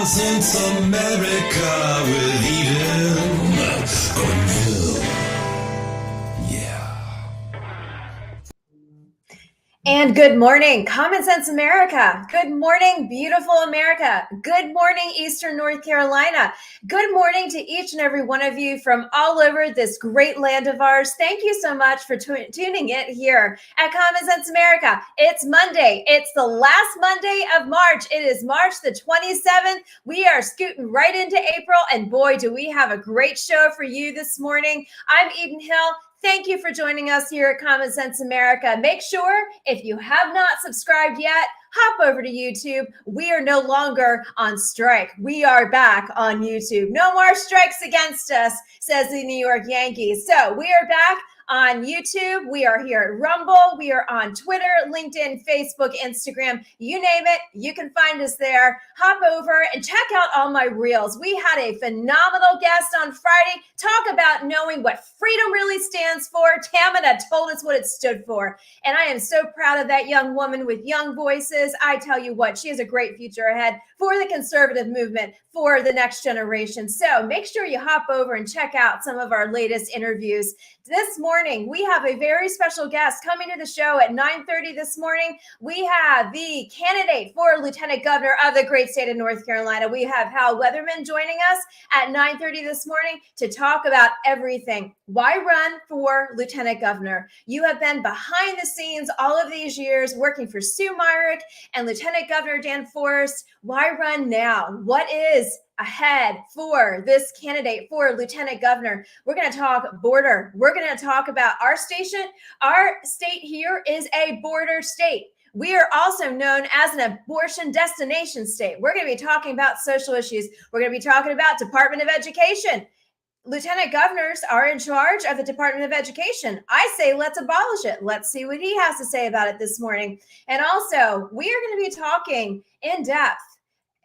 Sense America with Eden Cornell. Yeah. And good morning, Common Sense America. Good morning, beautiful America. Good morning, Eastern North Carolina. Good morning to each and every one of you from all over this great land of ours. Thank you so much for tuning in here at Common Sense America. It's Monday. It's the last Monday of March. It is March the 27th. We are scooting right into April, and boy, do we have a great show for you this morning. I'm Eden Hill. Thank you for joining us here at Common Sense America. Make sure, if you have not subscribed yet, hop over to YouTube. We are no longer on strike. We are back on YouTube. No more strikes against us, says the New York Yankees. So we are back on YouTube. We are here at Rumble. We are on Twitter, LinkedIn, Facebook, Instagram, you name it. You can find us there. Hop over and check out all my reels. We had a phenomenal guest on Friday talk about knowing what freedom really stands for. Tamina told us what it stood for. And I am so proud of that young woman with young voices. I tell you what, she has a great future ahead for the conservative movement, for the next generation. So make sure you hop over and check out some of our latest interviews. This morning, we have a very special guest coming to the show at 9:30 this morning. We have the candidate for Lieutenant Governor of the great state of North Carolina. We have Hal Weatherman joining us at 9:30 this morning to talk about everything. Why run for Lieutenant Governor? You have been behind the scenes all of these years working for Sue Myrick and Lieutenant Governor Dan Forest. Why run now? What is ahead for this candidate for Lieutenant Governor? We're going to talk border. We're going to talk about our station. Our state here is a border state. We are also known as an abortion destination state. We're going to be talking about social issues. We're going to be talking about Department of Education. Lieutenant governors are in charge of the Department of Education. I say let's abolish it. Let's see what he has to say about it this morning. And also, we are going to be talking in depth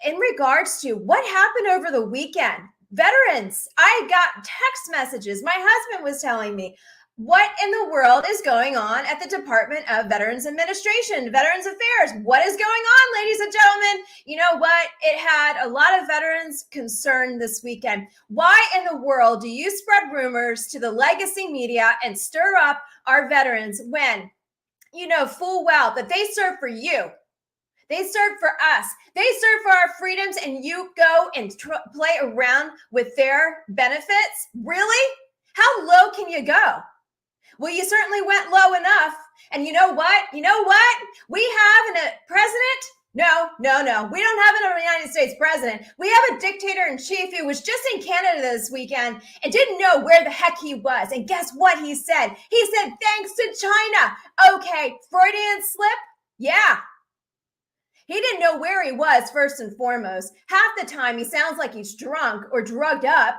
in regards to what happened over the weekend. Veterans, I got text messages. My husband was telling me, what in the world is going on at the Department of Veterans Administration, Veterans Affairs? What is going on, ladies and gentlemen? You know what? It had a lot of veterans concerned this weekend. Why in the world do you spread rumors to the legacy media and stir up our veterans when you know full well that they serve for you? They serve for us. They serve for our freedoms, and you go and play around with their benefits? Really? How low can you go? Well, you certainly went low enough. And you know what? We have a president. No. We don't have a United States president. We have a dictator-in-chief who was just in Canada this weekend and didn't know where the heck he was. And guess what he said? He said, thanks to China. Okay, Freudian slip? Yeah. He didn't know where he was, first and foremost. Half the time, he sounds like he's drunk or drugged up.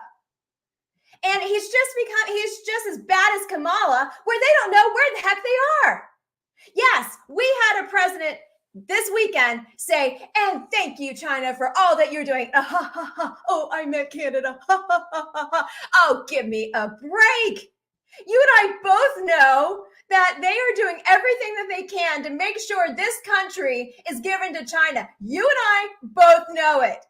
And he's just as bad as Kamala, where they don't know where the heck they are. Yes, we had a president this weekend say, and thank you, China, for all that you're doing. Oh, I met Canada. Oh, give me a break. You and I both know that they are doing everything that they can to make sure this country is given to China. You and I both know it.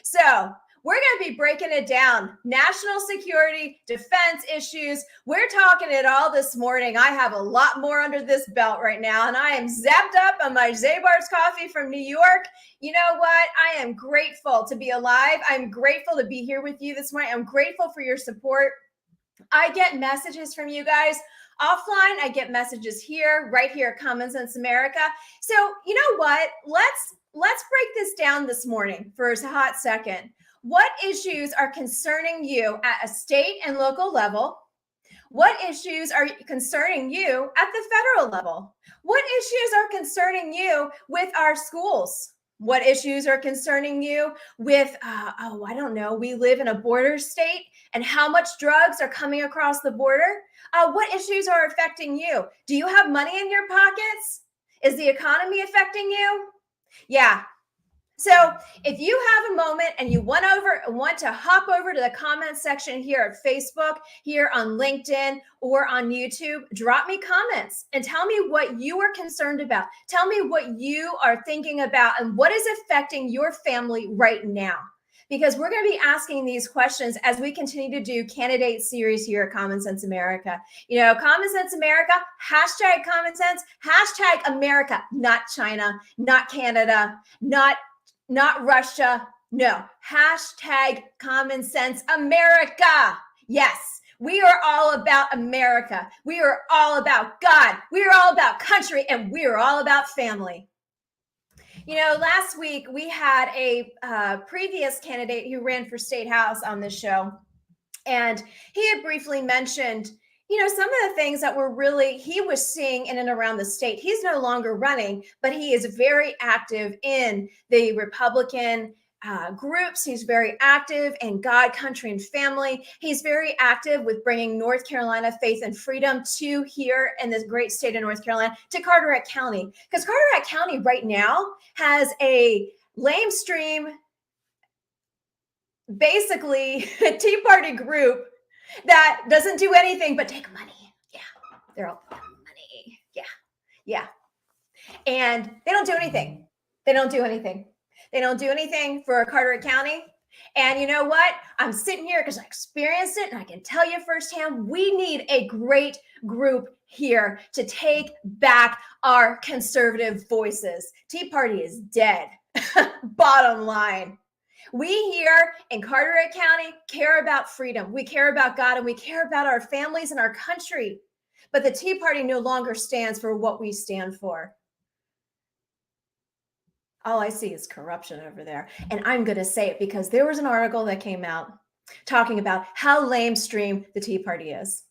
So we're going to be breaking it down. National security, defense issues. We're talking it all this morning. I have a lot more under this belt right now, and I am zapped up on my Zabar's coffee from New York. You know what? I am grateful to be alive. I'm grateful to be here with you this morning. I'm grateful for your support. I get messages from you guys offline. I get messages here, right here at Common Sense America. So you know what? Let's break this down this morning for a hot second. What issues are concerning you at a state and local level? What issues are concerning you at the federal level? What issues are concerning you with our schools? What issues are concerning you with, I don't know, we live in a border state and how much drugs are coming across the border? What issues are affecting you? Do you have money in your pockets? Is the economy affecting you? Yeah. So if you have a moment and you want to hop over to the comment section here at Facebook, here on LinkedIn, or on YouTube, drop me comments and tell me what you are concerned about. Tell me what you are thinking about and what is affecting your family right now. Because we're going to be asking these questions as we continue to do candidate series here at Common Sense America. You know, Common Sense America, hashtag Common Sense, hashtag America, not China, not Canada, not Russia. No, hashtag Common Sense America. Yes, we are all about America. We are all about God. We are all about country, and we are all about family. You know, last week we had a previous candidate who ran for state house on this show, and he had briefly mentioned, you know, some of the things that he was seeing in and around the state. He's no longer running, but he is very active in the Republican groups. He's very active in God, country, and family. He's very active with bringing North Carolina faith and freedom to here in this great state of North Carolina, to Carteret County. Because Carteret County right now has a lamestream, basically a Tea Party group that doesn't do anything but take money. Yeah, they're all money. Yeah. And they don't do anything. They don't do anything for Carteret County. And you know what? I'm sitting here because I experienced it, and I can tell you firsthand, we need a great group here to take back our conservative voices. Tea Party is dead. Bottom line. We here in Carteret County care about freedom. We care about God, and we care about our families and our country. But the Tea Party no longer stands for what we stand for. All I see is corruption over there. And I'm going to say it because there was an article that came out talking about how lamestream the Tea Party is.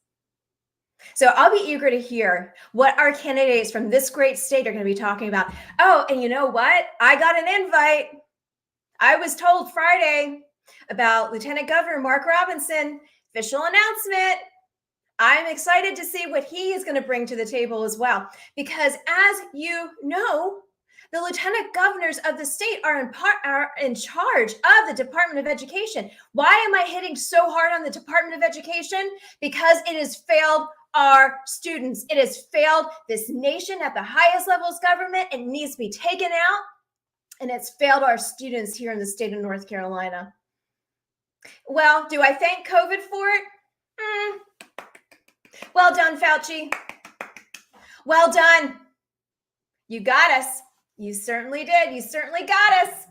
So I'll be eager to hear what our candidates from this great state are going to be talking about. Oh, and you know what? I got an invite. I was told Friday about Lieutenant Governor Mark Robinson, official announcement. I'm excited to see what he is going to bring to the table as well. Because as you know, the lieutenant governors of the state are in charge of the Department of Education. Why am I hitting so hard on the Department of Education? Because it has failed our students. It has failed this nation at the highest levels of government. It needs to be taken out. And it's failed our students here in the state of North Carolina. Well, do I thank COVID for it? Well done, Fauci. Well done. You got us. You certainly did. You certainly got us.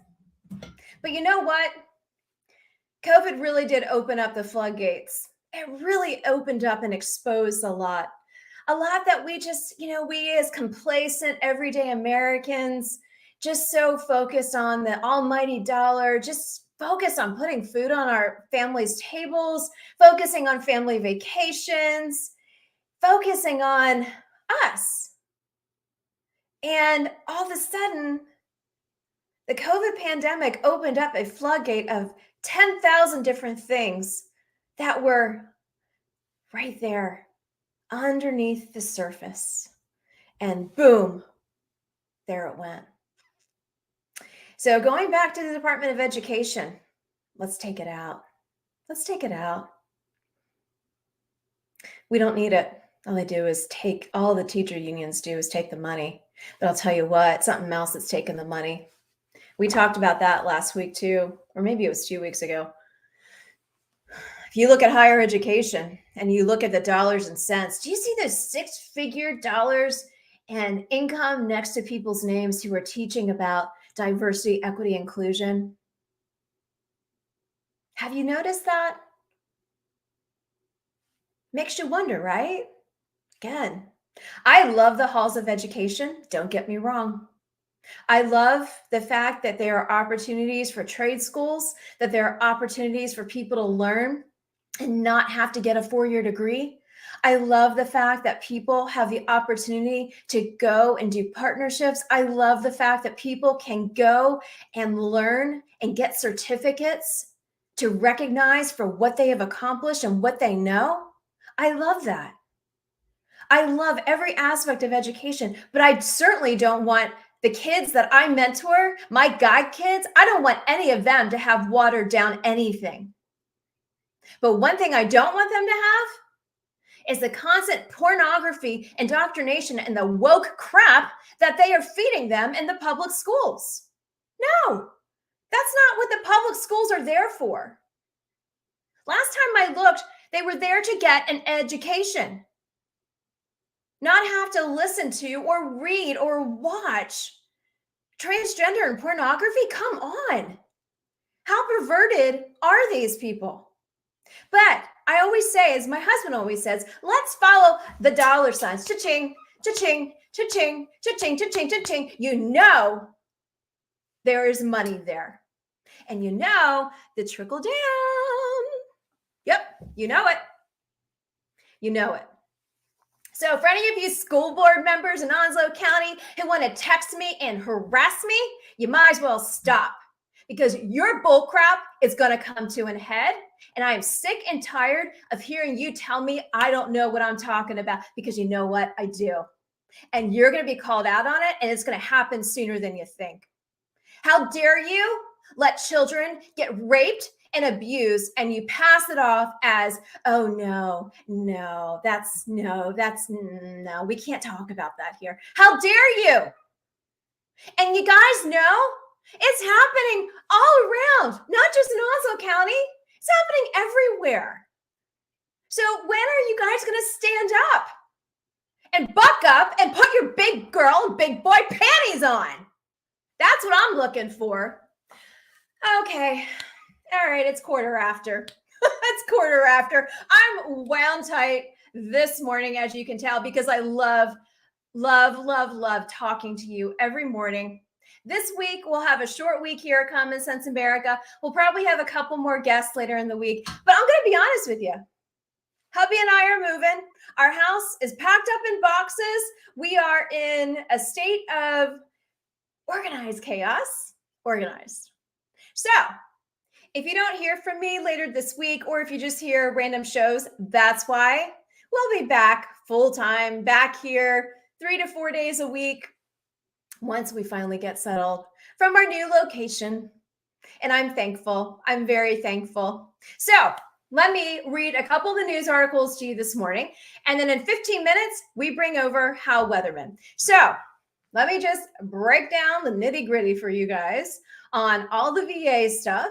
But you know what? COVID really did open up the floodgates. It really opened up and exposed a lot that we just, we as complacent everyday Americans, just so focused on the almighty dollar, just focused on putting food on our families' tables, focusing on family vacations, focusing on us. And all of a sudden, the COVID pandemic opened up a floodgate of 10,000 different things that were right there underneath the surface. And boom, there it went. So going back to the Department of Education, let's take it out. Let's take it out. We don't need it. All the teacher unions do is take the money. But I'll tell you what, something else that's taken the money. We talked about that last week too, or maybe it was 2 weeks ago. If you look at higher education and you look at the dollars and cents, do you see those six-figure dollars and income next to people's names who are teaching about diversity, equity, inclusion? Have you noticed that? Makes you wonder, right? Again, I love the halls of education. Don't get me wrong. I love the fact that there are opportunities for trade schools, that there are opportunities for people to learn and not have to get a 4-year degree. I love the fact that people have the opportunity to go and do partnerships. I love the fact that people can go and learn and get certificates to recognize for what they have accomplished and what they know. I love that. I love every aspect of education, but I certainly don't want the kids that I mentor, my guide kids, I don't want any of them to have watered down anything. But one thing I don't want them to have is the constant pornography, indoctrination, and the woke crap that they are feeding them in the public schools. No, that's not what the public schools are there for. Last time I looked, they were there to get an education, not have to listen to or read or watch transgender and pornography. Come on. How perverted are these people? But I always say, as my husband always says, let's follow the dollar signs. Cha-ching, cha-ching, cha-ching, cha-ching, cha-ching, cha-ching. You know there is money there. And you know the trickle down. Yep, you know it. You know it. So for any of you school board members in Onslow County who want to text me and harass me, you might as well stop, because your bull crap is going to come to an head. And I am sick and tired of hearing you tell me I don't know what I'm talking about, because you know what? I do. And you're going to be called out on it, and it's going to happen sooner than you think. How dare you let children get raped and abused, and you pass it off as, oh, no, we can't talk about that here. How dare you? And you guys know it's happening all around, not just in Onslow County. It's happening everywhere. So when are you guys going to stand up and buck up and put your big girl and big boy panties on? That's what I'm looking for. Okay. All right. It's 1:15. It's 1:15. I'm wound tight this morning, as you can tell, because I love talking to you every morning. This week, we'll have a short week here at Common Sense America. We'll probably have a couple more guests later in the week, but I'm going to be honest with you. Hubby and I are moving. Our house is packed up in boxes. We are in a state of organized chaos. Organized. So if you don't hear from me later this week, or if you just hear random shows, that's why. We'll be back full time, back here 3 to 4 days a week once we finally get settled from our new location. And I'm thankful. I'm very thankful. So let me read a couple of the news articles to you this morning. And then in 15 minutes, we bring over Hal Weatherman. So let me just break down the nitty gritty for you guys on all the VA stuff.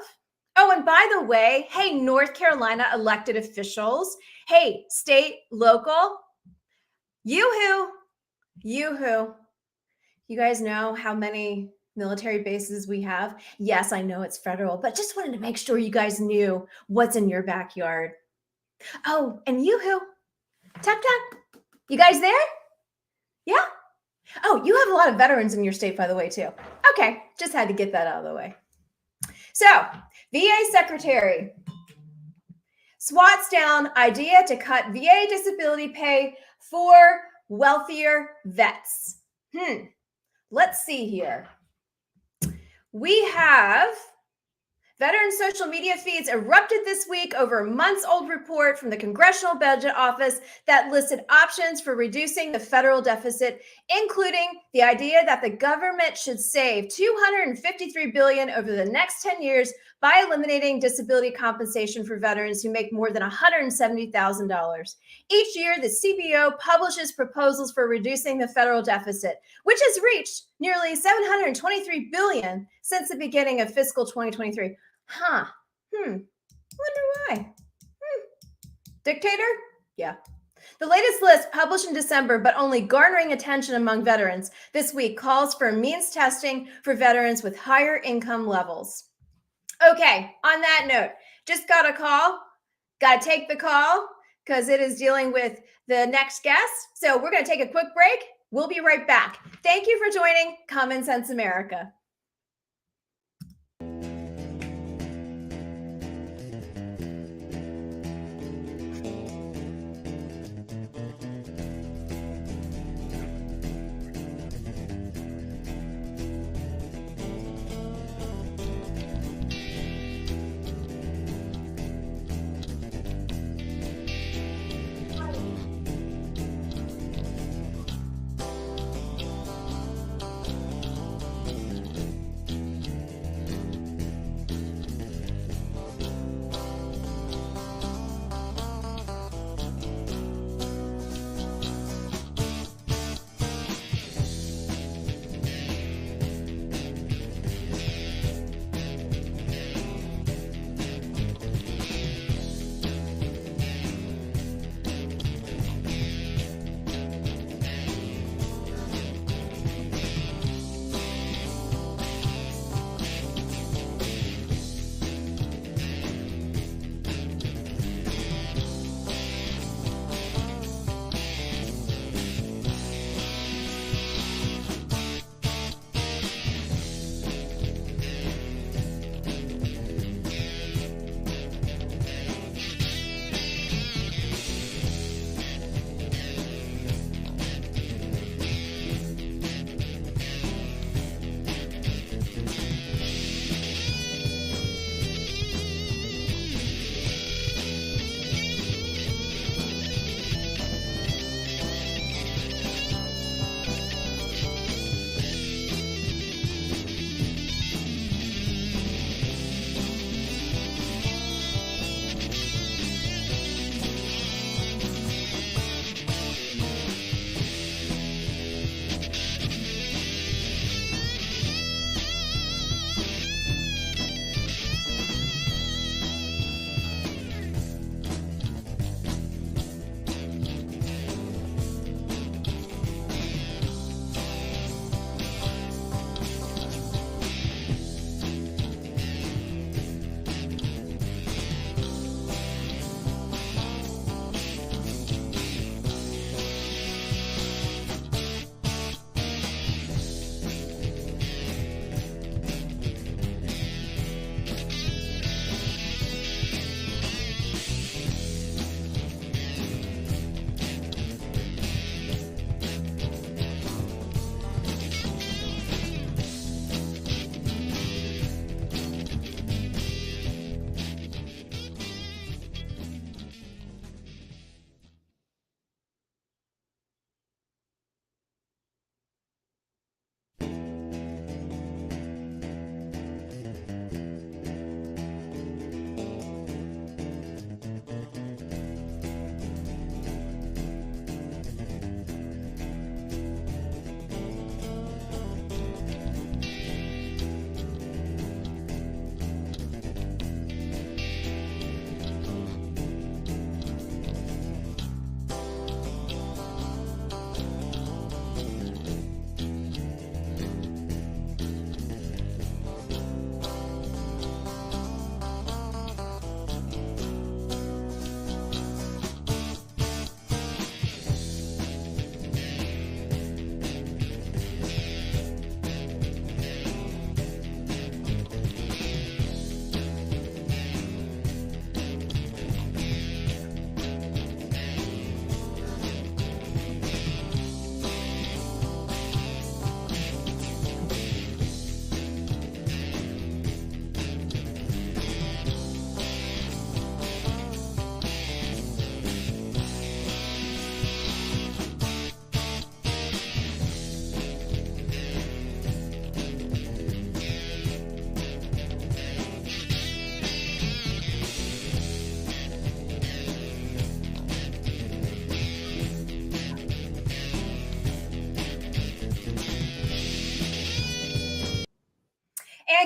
Oh, and by the way, hey, North Carolina elected officials. Hey, state, local, yoo-hoo. You guys know how many military bases we have? Yes, I know it's federal, but just wanted to make sure you guys knew what's in your backyard. Oh, and yoo-hoo, tap, tap. You guys there? Yeah? Oh, you have a lot of veterans in your state, by the way, too. Okay, just had to get that out of the way. So, VA Secretary swats down idea to cut VA disability pay for wealthier vets. Let's see here. We have veteran social media feeds erupted this week over a months-old report from the Congressional Budget Office that listed options for reducing the federal deficit, including the idea that the government should save $253 billion over the next 10 years by eliminating disability compensation for veterans who make more than $170,000. Each year, the CBO publishes proposals for reducing the federal deficit, which has reached nearly $723 billion since the beginning of fiscal 2023. Wonder why. Dictator? Yeah. The latest list, published in December, but only garnering attention among veterans this week, calls for means testing for veterans with higher income levels. Okay, on that note, just got a call. Got to take the call because it is dealing with the next guest. So we're going to take a quick break. We'll be right back. Thank you for joining Common Sense America.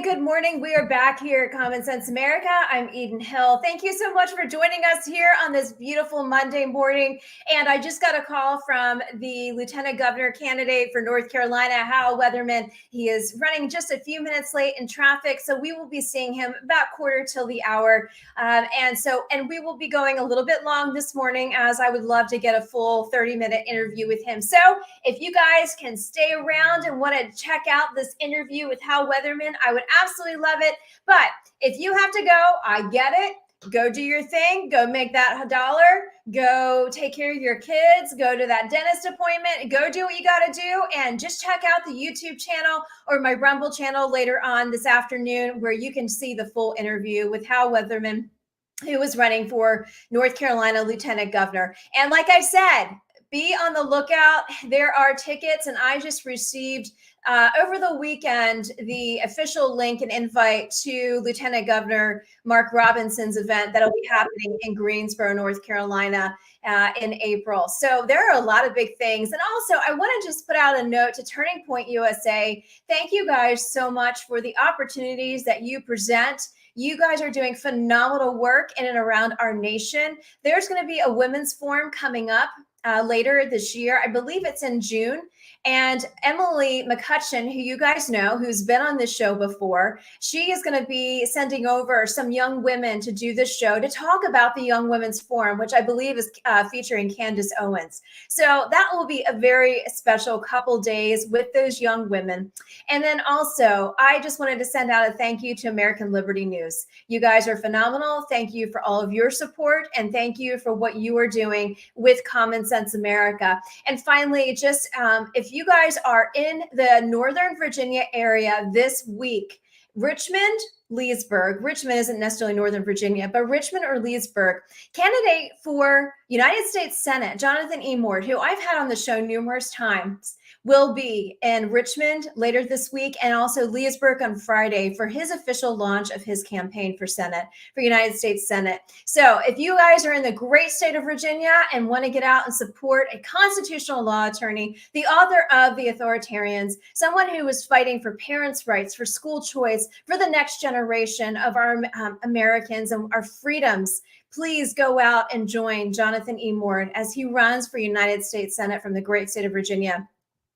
good morning. We are back here at Common Sense America. I'm Eden Hill. Thank you so much for joining us here on this beautiful Monday morning. And I just got a call from the Lieutenant Governor candidate for North Carolina, Hal Weatherman. He is running just a few minutes late in traffic, so we will be seeing him about quarter till the hour. And we will be going a little bit long this morning, as I would love to get a full 30-minute interview with him. So if you guys can stay around and want to check out this interview with Hal Weatherman, I would absolutely love it. But if you have to go, I get it. Go do your thing. Go make that dollar. Go take care of your kids. Go to that dentist appointment. Go do what you got to do. And just check out the YouTube channel or my Rumble channel later on this afternoon, where you can see the full interview with Hal Weatherman, who was running for North Carolina Lieutenant Governor. And like I said, be on the lookout. There are tickets, and I just received over the weekend the official link and invite to Lieutenant Governor Mark Robinson's event that'll be happening in Greensboro, North Carolina in April. So there are a lot of big things. And also, I want to just put out a note to Turning Point USA. Thank you guys so much for the opportunities that you present. You guys are doing phenomenal work in and around our nation. There's going to be a women's forum coming up later this year. I believe it's in June. And Emily McCutcheon, who you guys know, who's been on this show before, she is going to be sending over some young women to do this show to talk about the Young Women's Forum, which I believe is featuring Candace Owens. So that will be a very special couple days with those young women. And then also, I just wanted to send out a thank you to American Liberty News. You guys are phenomenal. Thank you for all of your support, and thank you for what you are doing with Common Sense America. And finally, just if you guys are in the Northern Virginia area this week, Richmond, Leesburg. Richmond isn't necessarily Northern Virginia, but Richmond or Leesburg. Candidate for United States Senate, Jonathan E. Moore, who I've had on the show numerous times, will be in Richmond later this week, and also Leesburg on Friday for his official launch of his campaign for Senate, for United States Senate. So if you guys are in the great state of Virginia and want to get out and support a constitutional law attorney, the author of The Authoritarians, someone who is fighting for parents' rights, for school choice, for the next generation of our Americans and our freedoms, please go out and join Jonathan E. Moore as he runs for United States Senate from the great state of Virginia.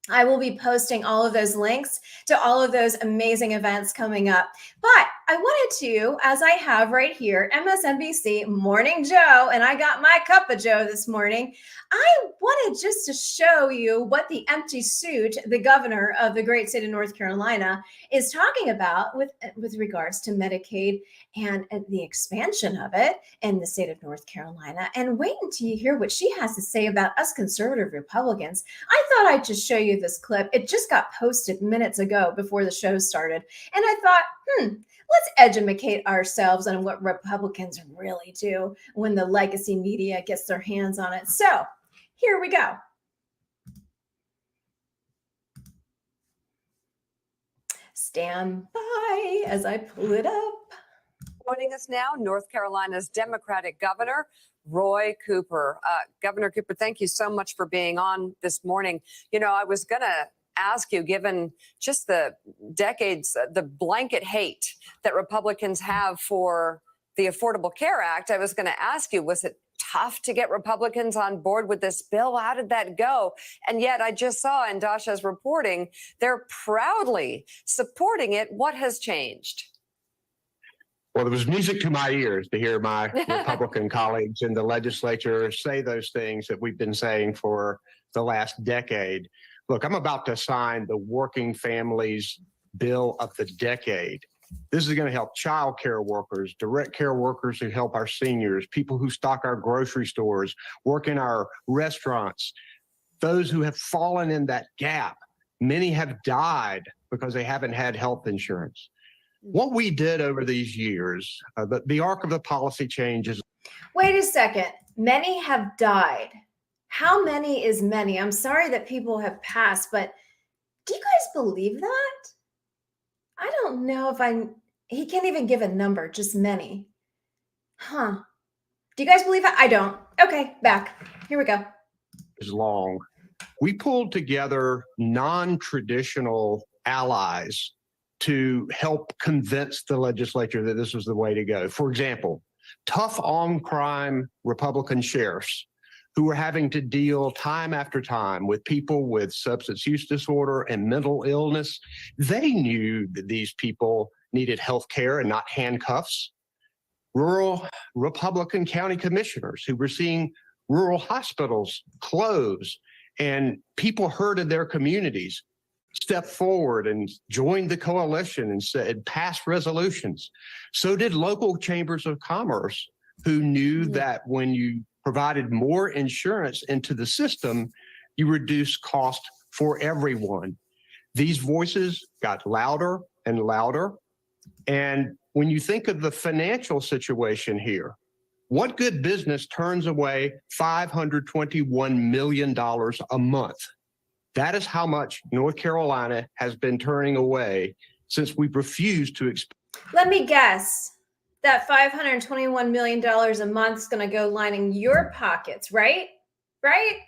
I will be posting all of those links to all of those amazing events coming up. But I wanted to, as I have right here, MSNBC Morning Joe, and I got my cup of Joe this morning. I wanted just to show you what the empty suit, the governor of the great state of North Carolina, is talking about with regards to Medicaid and the expansion of it in the state of North Carolina. And wait until you hear what she has to say about us conservative Republicans. I thought I'd just show you this clip. It just got posted minutes ago before the show started. And I thought, let's educate ourselves on what Republicans really do when the legacy media gets their hands on it. So here we go. Stand by as I pull it up. Joining us now, North Carolina's Democratic Governor, Roy Cooper. Governor Cooper, thank you so much for being on this morning. You know, I was going to ask you, given just the decades, the blanket hate that Republicans have for the Affordable Care Act, I was going to ask you, was it tough to get Republicans on board with this bill? How did that go? And yet I just saw in Dasha's reporting, they're proudly supporting it. What has changed? Well, it was music to my ears to hear my Republican colleagues in the legislature say those things that we've been saying for the last decade. Look, I'm about to sign the Working Families Bill of the Decade. This is going to help child care workers, direct care workers who help our seniors, people who stock our grocery stores, work in our restaurants, those who have fallen in that gap. Many have died because they haven't had health insurance. What we did over these years, the arc of the policy changes. Wait a second. Many have died. How many is many? I'm sorry that people have passed, but do you guys believe that? I don't know if he can't even give a number, just many. Huh. Do you guys believe it? I don't. Okay, back. Here we go. Is long. We pulled together non-traditional allies to help convince the legislature that this was the way to go. For example, tough on crime Republican sheriffs who were having to deal time after time with people with substance use disorder and mental illness. They knew that these people needed health care and not handcuffs. Rural Republican county commissioners who were seeing rural hospitals close and people hurt in their communities stepped forward and joined the coalition and said, passed resolutions. So did local chambers of commerce who knew that when you provided more insurance into the system, you reduce cost for everyone. These voices got louder and louder. And when you think of the financial situation here, what good business turns away $521 million a month? That is how much North Carolina has been turning away since we've refused to Let me guess. That $521 million a month is going to go lining your pockets, right? Right?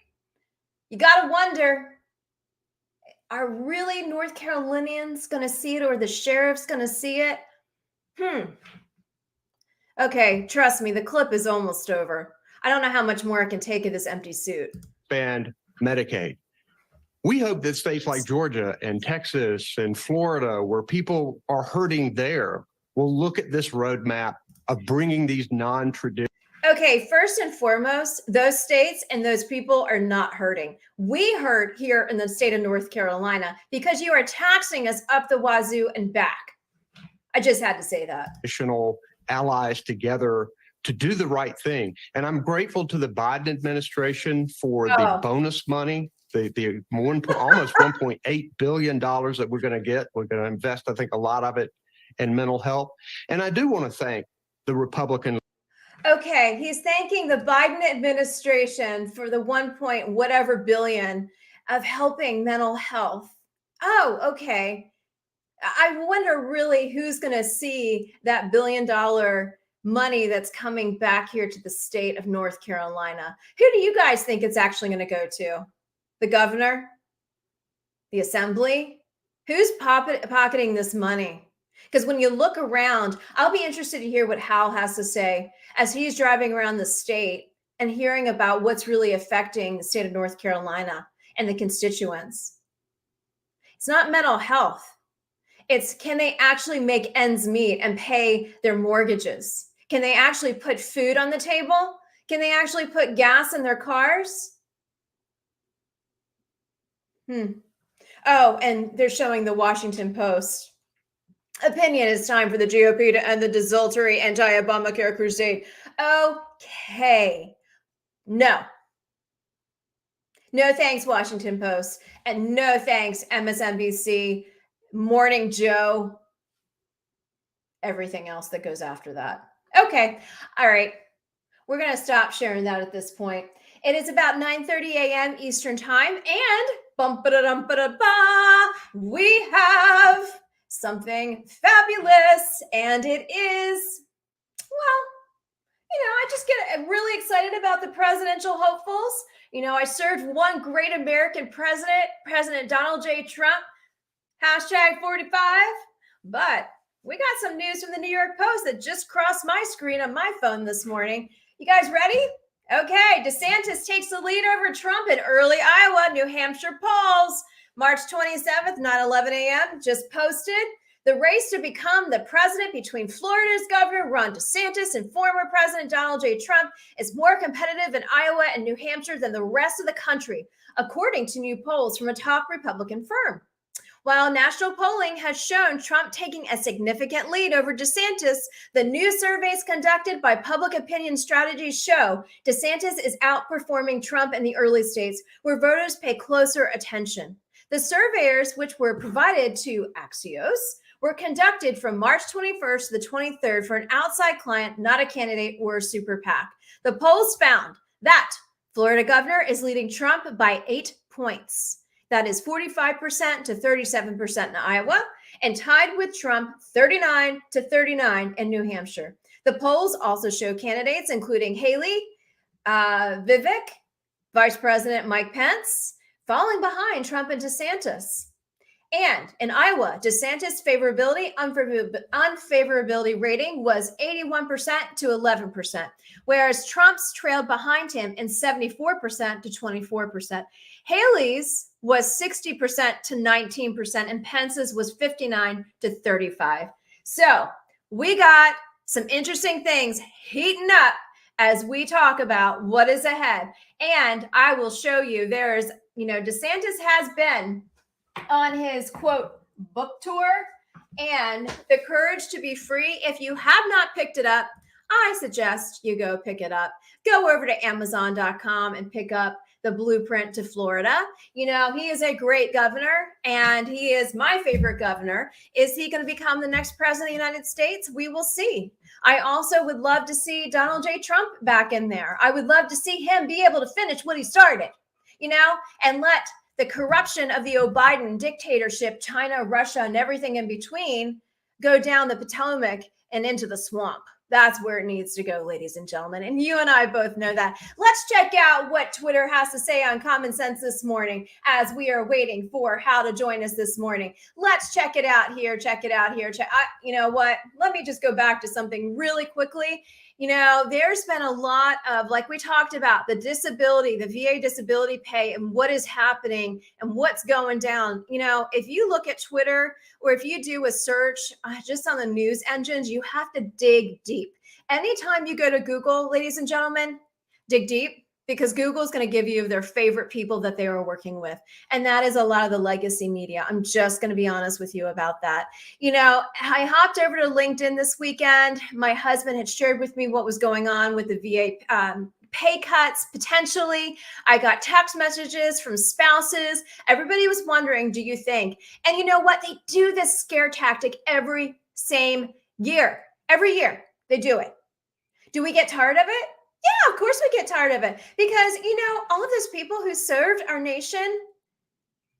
You got to wonder, are really North Carolinians going to see it, or the sheriff's going to see it? Okay, trust me, the clip is almost over. I don't know how much more I can take of this empty suit. expand Medicaid. We hope that states like Georgia and Texas and Florida, where people are hurting there, will look at this roadmap of bringing these non-traditional. Okay, first and foremost, those states and those people are not hurting. We hurt here in the state of North Carolina because you are taxing us up the wazoo and back. I just had to say that. Additional allies together to do the right thing. And I'm grateful to the Biden administration for the bonus money, the almost $1.8 billion that we're going to get. We're going to invest, I think, a lot of it in mental health. And I do want to thank the Republican. Okay, he's thanking the Biden administration for the 1 point whatever billion of helping mental health. Oh, okay. I wonder really who's going to see that $1 billion money that's coming back here to the state of North Carolina. Who do you guys think it's actually going to go to? The governor? The assembly? Who's pocketing this money? Because when you look around, I'll be interested to hear what Hal has to say as he's driving around the state and hearing about what's really affecting the state of North Carolina and the constituents. It's not mental health. It's, can they actually make ends meet and pay their mortgages? Can they actually put food on the table? Can they actually put gas in their cars? Oh, and they're showing the Washington Post. Opinion, it's time for the GOP to end the desultory anti-Obamacare crusade. Okay. No. No thanks, Washington Post. And no thanks, MSNBC, Morning Joe, everything else that goes after that. Okay. All right. We're going to stop sharing that at this point. It is about 9:30 a.m. Eastern time, and we have something fabulous, and it is, well, I just get really excited about the presidential hopefuls. I served one great American president, President Donald J. Trump, #45, but we got some news from the New York Post that just crossed my screen on my phone this morning. You guys ready? Okay, DeSantis takes the lead over Trump in early Iowa, New Hampshire polls. March 27th, 9:11 a.m. just posted. The race to become the president between Florida's Governor Ron DeSantis and former President Donald J. Trump is more competitive in Iowa and New Hampshire than the rest of the country, according to new polls from a top Republican firm. While national polling has shown Trump taking a significant lead over DeSantis, the new surveys conducted by Public Opinion Strategies show DeSantis is outperforming Trump in the early states where voters pay closer attention. The surveyors, which were provided to Axios, were conducted from March 21st to the 23rd for an outside client, not a candidate or a super PAC. The polls found that Florida governor is leading Trump by 8 points. That is 45% to 37% in Iowa, and tied with Trump 39 to 39 in New Hampshire. The polls also show candidates including Haley, Vivek, Vice President Mike Pence, falling behind Trump and DeSantis. And in Iowa, DeSantis' unfavorability rating was 81% to 11%, whereas Trump's trailed behind him in 74% to 24%. Haley's was 60% to 19%, and Pence's was 59 to 35. So we got some interesting things heating up as we talk about what is ahead. And I will show you DeSantis has been on his quote book tour and The Courage to Be Free. If you have not picked it up, I suggest you go pick it up. Go over to Amazon.com and pick up The Blueprint to Florida. He is a great governor, and he is my favorite governor. Is he going to become the next president of the United States? We will see. I also would love to see Donald J. Trump back in there. I would love to see him be able to finish what he started, and let the corruption of the Biden dictatorship, China, Russia, and everything in between go down the Potomac and into the swamp. That's where it needs to go, ladies and gentlemen. And you and I both know that. Let's check out what Twitter has to say on Common Sense this morning as we are waiting for Hal to join us this morning. Let's check it out here. You know what? Let me just go back to something really quickly. There's been a lot of, like we talked about, the VA disability pay and what is happening and what's going down. If you look at Twitter or if you do a search just on the news engines, you have to dig deep. Anytime you go to Google, ladies and gentlemen, dig deep, because Google is going to give you their favorite people that they are working with. And that is a lot of the legacy media. I'm just going to be honest with you about that. I hopped over to LinkedIn this weekend. My husband had shared with me what was going on with the VA pay cuts, potentially. I got text messages from spouses. Everybody was wondering, do you think? And you know what? They do this scare tactic every same year. Every year they do it. Do we get tired of it? Yeah, of course we get tired of it, because, all of those people who served our nation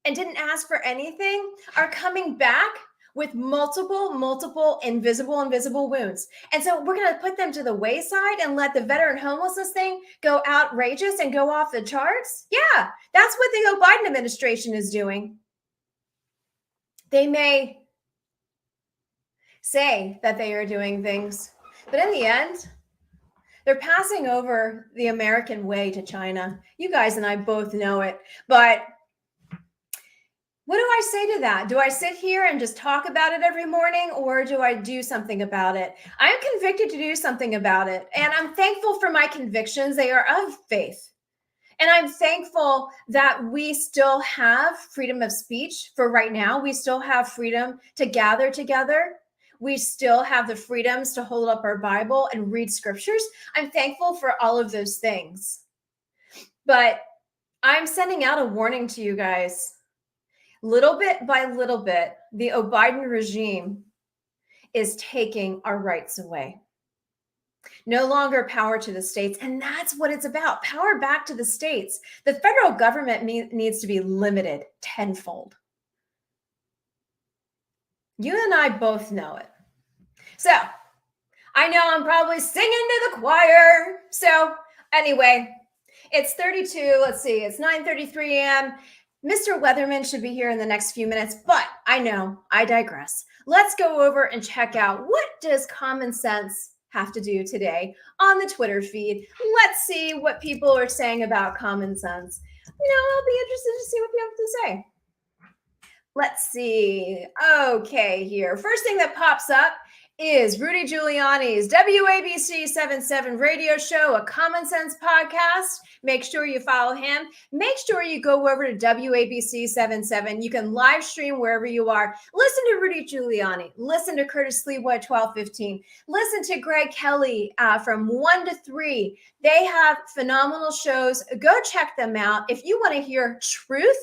and didn't ask for anything are coming back with multiple invisible wounds. And so we're going to put them to the wayside and let the veteran homelessness thing go outrageous and go off the charts. Yeah, that's what the Biden administration is doing. They may say that they are doing things, but in the end, they're passing over the American way to China. You guys and I both know it. But what do I say to that? Do I sit here and just talk about it every morning, or do I do something about it? I am convicted to do something about it. And I'm thankful for my convictions. They are of faith. And I'm thankful that we still have freedom of speech for right now. We still have freedom to gather together. We still have the freedoms to hold up our Bible and read scriptures. I'm thankful for all of those things. But I'm sending out a warning to you guys. Little bit by little bit, the Biden regime is taking our rights away. No longer power to the states. And that's what it's about. Power back to the states. The federal government needs to be limited tenfold. You and I both know it. So I know I'm probably singing to the choir. So anyway, it's 32. Let's see. It's 9:33 a.m. Mr. Weatherman should be here in the next few minutes, but I know I digress. Let's go over and check out, what does Common Sense have to do today on the Twitter feed. Let's see what people are saying about Common Sense. I'll be interested to see what you have to say. Let's see. Okay, here. First thing that pops up is Rudy Giuliani's WABC 77 radio show, a Common Sense podcast. Make sure you follow him. Make sure you go over to WABC 77. You can live stream wherever you are. Listen to Rudy Giuliani. Listen to Curtis Sliwa at 12:15. Listen to Greg Kelly from 1 to 3. They have phenomenal shows. Go check them out. If you want to hear truth,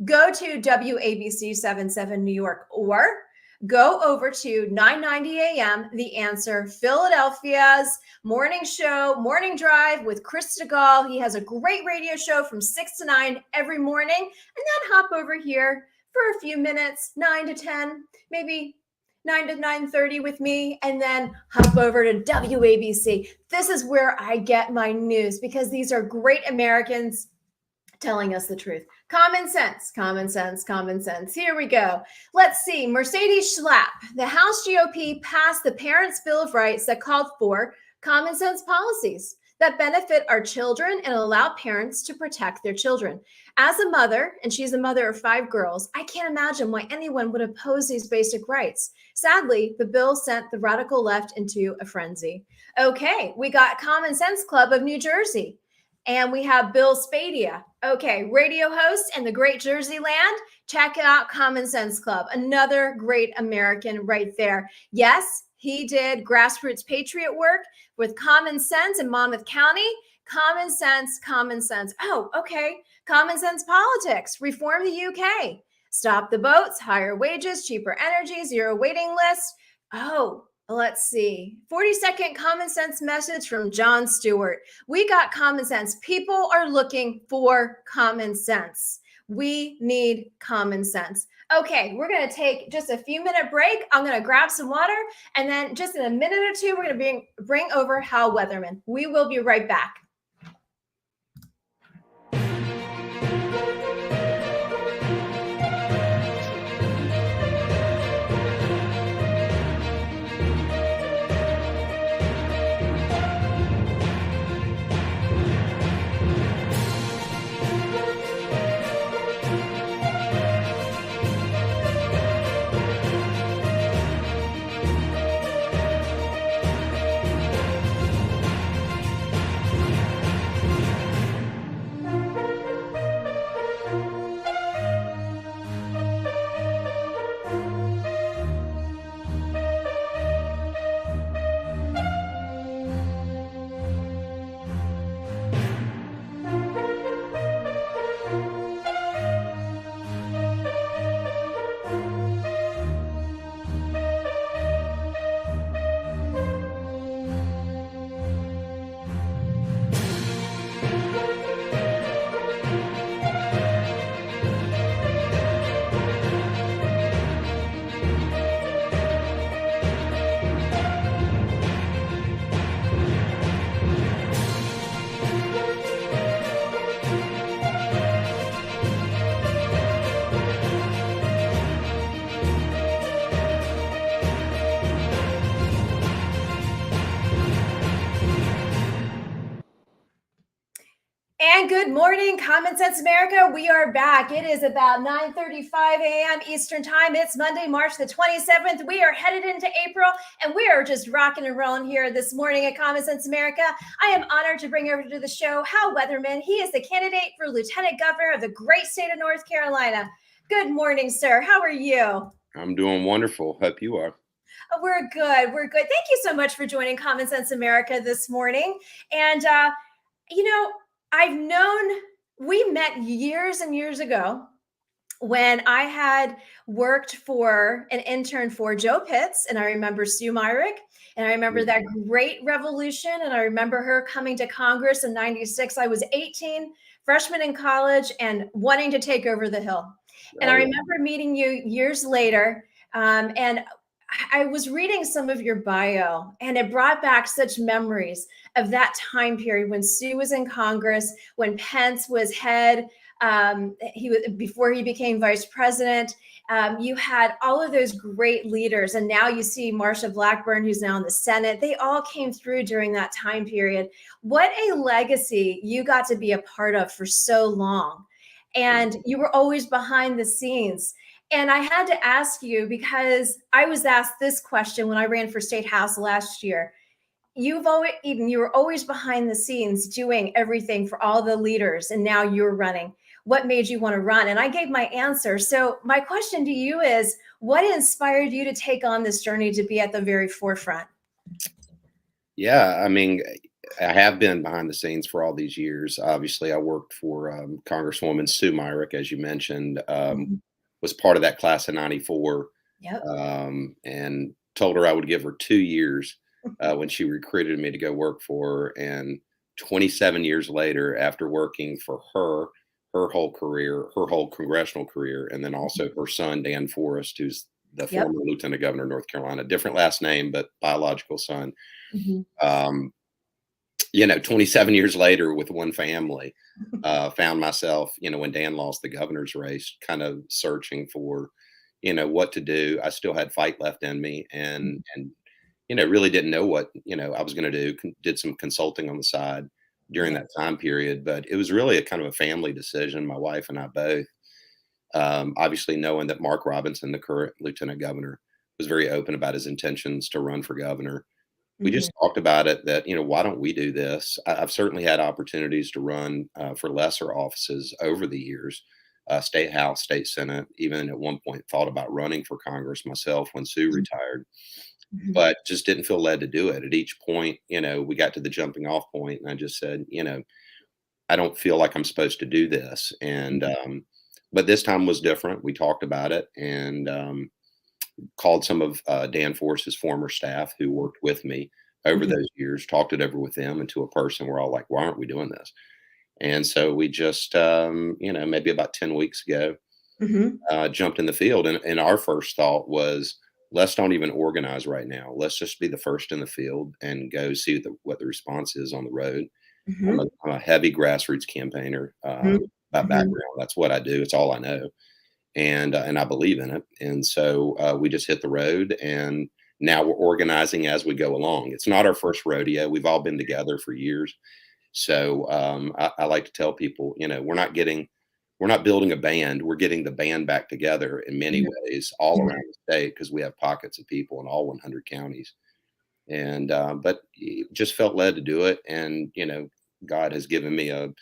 go to WABC 77 New York, or go over to 990 AM, The Answer, Philadelphia's morning show, Morning Drive with Chris DeGaulle. He has a great radio show from 6 to 9 every morning. And then hop over here for a few minutes, 9 to 10, maybe 9 to 9:30 with me, and then hop over to WABC. This is where I get my news, because these are great Americans telling us the truth. Common sense, common sense, common sense. Here we go. Let's see. Mercedes Schlapp, the House GOP passed the Parents' Bill of Rights that called for common sense policies that benefit our children and allow parents to protect their children. As a mother, and she's a mother of 5 girls, I can't imagine why anyone would oppose these basic rights. Sadly, the bill sent the radical left into a frenzy. Okay, we got Common Sense Club of New Jersey. And we have Bill Spadia. Okay, radio host in the great Jersey land. Check out Common Sense Club, another great American right there. Yes, he did grassroots patriot work with Common Sense in Monmouth County. Common sense, common sense. Oh, okay. Common sense politics. Reform the UK. Stop the boats, higher wages, cheaper energy, zero waiting list. Oh, let's see. 40-second common sense message from Jon Stewart. We got common sense. People are looking for common sense. We need common sense. Okay, we're going to take just a few-minute break. I'm going to grab some water, and then just in a minute or two, we're going to bring over Hal Weatherman. We will be right back. And good morning, Common Sense America. We are back. It is about 9:35 a.m. Eastern Time. It's Monday, March the 27th. We are headed into April, and we are just rocking and rolling here this morning at Common Sense America. I am honored to bring over to the show Hal Weatherman. He is the candidate for Lieutenant Governor of the great state of North Carolina. Good morning, sir. How are you? I'm doing wonderful. Hope you are. Oh, we're good. We're good. Thank you so much for joining Common Sense America this morning. And, I've known, we met years and years ago when I had worked for an intern for Joe Pitts, and I remember Sue Myrick, and I remember that great revolution, and I remember her coming to Congress in 96. I was 18, freshman in college, and wanting to take over the Hill. And I remember meeting you years later, and I was reading some of your bio, and it brought back such memories of that time period when Sue was in Congress, when Pence was head, before he became vice president. You had all of those great leaders, and now you see Marsha Blackburn, who's now in the Senate. They all came through during that time period. What a legacy you got to be a part of for so long. And you were always behind the scenes. And I had to ask you, because I was asked this question when I ran for state house last year. You were always behind the scenes doing everything for all the leaders, and now you're running. What made you want to run? And I gave my answer. So my question to you is, what inspired you to take on this journey to be at the very forefront? Yeah, I mean, I have been behind the scenes for all these years. Obviously, I worked for Congresswoman Sue Myrick, as you mentioned, was part of that class of 94, and told her I would give her 2 years when she recruited me to go work for her. And 27 years later, after working for her whole career, her whole congressional career, and then also her son, Dan Forrest, who's the former Lieutenant Governor of North Carolina, different last name, but biological son. 27 years later with one family, found myself, when Dan lost the governor's race, kind of searching for, what to do. I still had fight left in me, and really didn't know what, I was going to do. Did some consulting on the side during that time period, but it was really a kind of a family decision. My wife and I both, obviously knowing that Mark Robinson, the current lieutenant governor, was very open about his intentions to run for governor. We just talked about it that, why don't we do this? I've certainly had opportunities to run for lesser offices over the years, state house, state senate, even at one point thought about running for Congress myself when Sue retired, but just didn't feel led to do it. At each point, we got to the jumping off point, and I just said, I don't feel like I'm supposed to do this. And, but this time was different. We talked about it, and called some of Dan Force's former staff who worked with me over those years, talked it over with them, and to a person, we're all like, why aren't we doing this? And so we just, maybe about 10 weeks ago, jumped in the field. And our first thought was, let's don't even organize right now. Let's just be the first in the field and go see what the response is on the road. I'm a heavy grassroots campaigner by background. That's what I do. It's all I know. And I believe in it. And so we just hit the road, and now we're organizing as we go along. It's not our first rodeo. We've all been together for years. So I like to tell people, we're not building a band. We're getting the band back together in many ways all around the state, because we have pockets of people in all 100 counties. And but just felt led to do it. And, God has given me a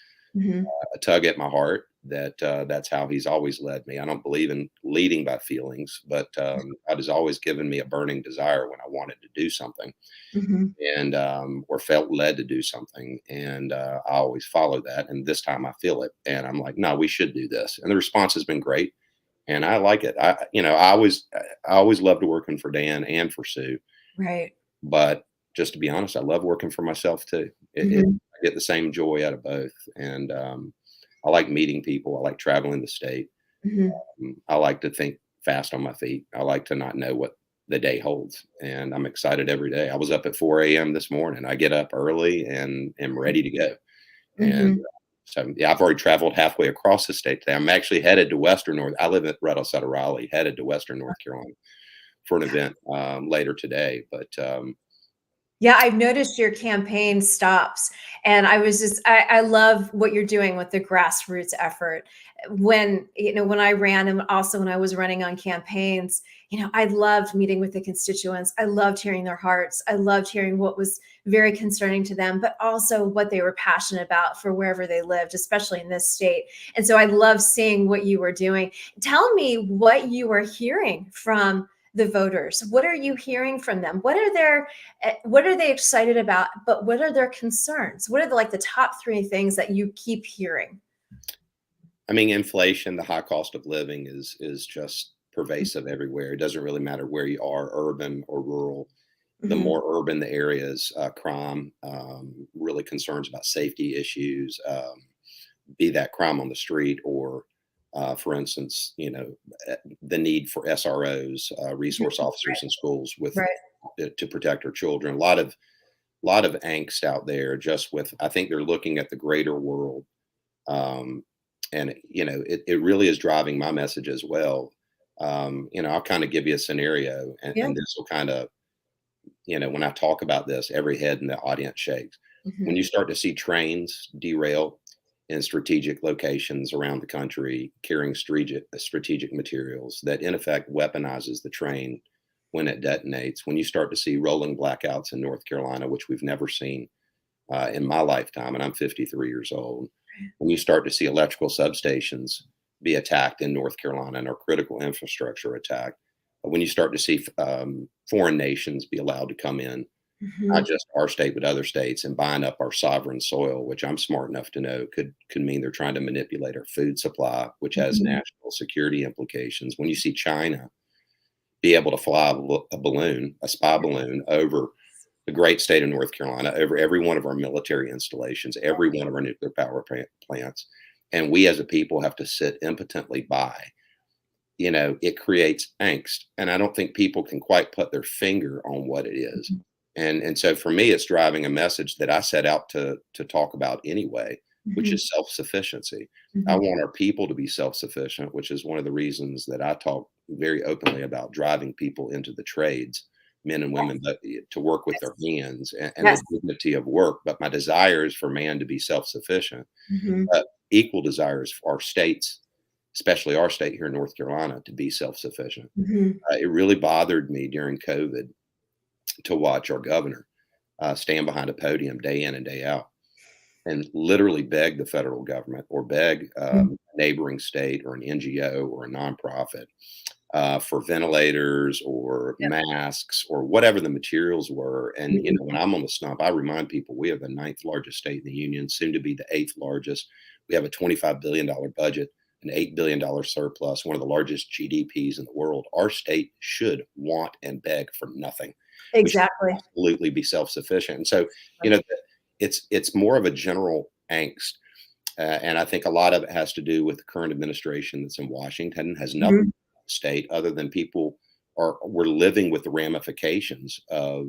tug at my heart that that's how he's always led me. I don't believe in leading by feelings, but God has always given me a burning desire when I wanted to do something, and or felt led to do something, and I always follow that. And this time I feel it, and I'm like, no, we should do this. And the response has been great, and I like it. I always loved working for Dan and for Sue, Right. but just to be honest, I love working for myself too. I get the same joy out of both. And I like meeting people. I like traveling the state. I like to think fast on my feet. I like to not know what the day holds. And I'm excited every day. I was up at 4 a.m. this morning. I get up early and am ready to go. And so, yeah, I've already traveled halfway across the state today. I'm actually headed to Western North. I live right outside of Raleigh, headed to Western North Carolina for an event later today. But Yeah, I've noticed your campaign stops, and I love what you're doing with the grassroots effort. When I ran, and also when I was running on campaigns, I loved meeting with the constituents. I loved hearing their hearts. I loved hearing what was very concerning to them, but also what they were passionate about for wherever they lived, especially in this state. And so I love seeing what you were doing. Tell me what you were hearing from the voters. What are you hearing from them? What are they excited about? But what are their concerns? What are the top three things that you keep hearing? I mean, inflation, the high cost of living is just pervasive everywhere. It doesn't really matter where you are, urban or rural. The more urban the areas, crime, really concerns about safety issues, be that crime on the street or for instance, the need for SROs, resource officers in schools to protect our children. A lot of angst out there just with, I think they're looking at the greater world. And, it really is driving my message as well. I'll kind of give you a scenario, and this will kind of, when I talk about this, every head in the audience shakes. When you start to see trains derail in strategic locations around the country, carrying strategic materials that in effect weaponizes the train when it detonates. When you start to see rolling blackouts in North Carolina, which we've never seen in my lifetime, and I'm 53 years old. When you start to see electrical substations be attacked in North Carolina and our critical infrastructure attacked, when you start to see foreign nations be allowed to come in, not just our state, but other states, and buying up our sovereign soil, which I'm smart enough to know could mean they're trying to manipulate our food supply, which has national security implications. When you see China be able to fly a balloon, a spy balloon, over the great state of North Carolina, over every one of our military installations, every one of our nuclear power plants, and we as a people have to sit impotently by, it creates angst. And I don't think people can quite put their finger on what it is. And so for me, it's driving a message that I set out to talk about anyway, which Mhm. is self-sufficiency. I Mhm. want our people to be self-sufficient, which is one of the reasons that I talk very openly about driving people into the trades, men and women, but to work with their hands and Yes. the dignity of work. But my desire is for man to be self-sufficient. Mhm. Equal desires for our states, especially our state here in North Carolina, to be self-sufficient. Mhm. It really bothered me during COVID to watch our governor stand behind a podium day in and day out and literally beg the federal government or beg Mhm. a neighboring state or an NGO or a nonprofit for ventilators or Yep. masks or whatever the materials were. And, Mhm. when I'm on the stump, I remind people we have the ninth largest state in the union, soon to be the eighth largest. We have a $25 billion budget, an $8 billion surplus, one of the largest GDPs in the world. Our state should want and beg for nothing. We should Exactly. absolutely be self-sufficient. And so, you know, it's more of a general angst. And I think a lot of it has to do with the current administration that's in Washington, has nothing Mhm. state other than people we're living with the ramifications of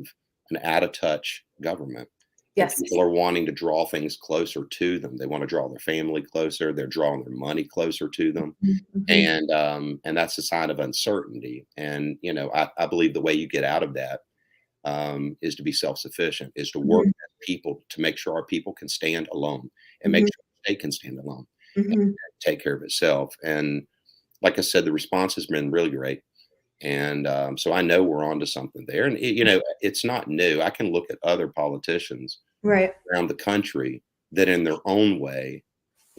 an out of touch government, and Yes. people are wanting to draw things closer to them. They want to draw their family closer, they're drawing their money closer to them, Mhm. Mhm. and that's a sign of uncertainty. And I believe the way you get out of that is to be self-sufficient, is to work Mhm. as people to make sure our people can stand alone and make Mhm. sure the state can stand alone and Mhm. take care of itself. And like I said, the response has been really great. And so I know we're onto something there. And it's not new. I can look at other politicians Right. around the country that, in their own way,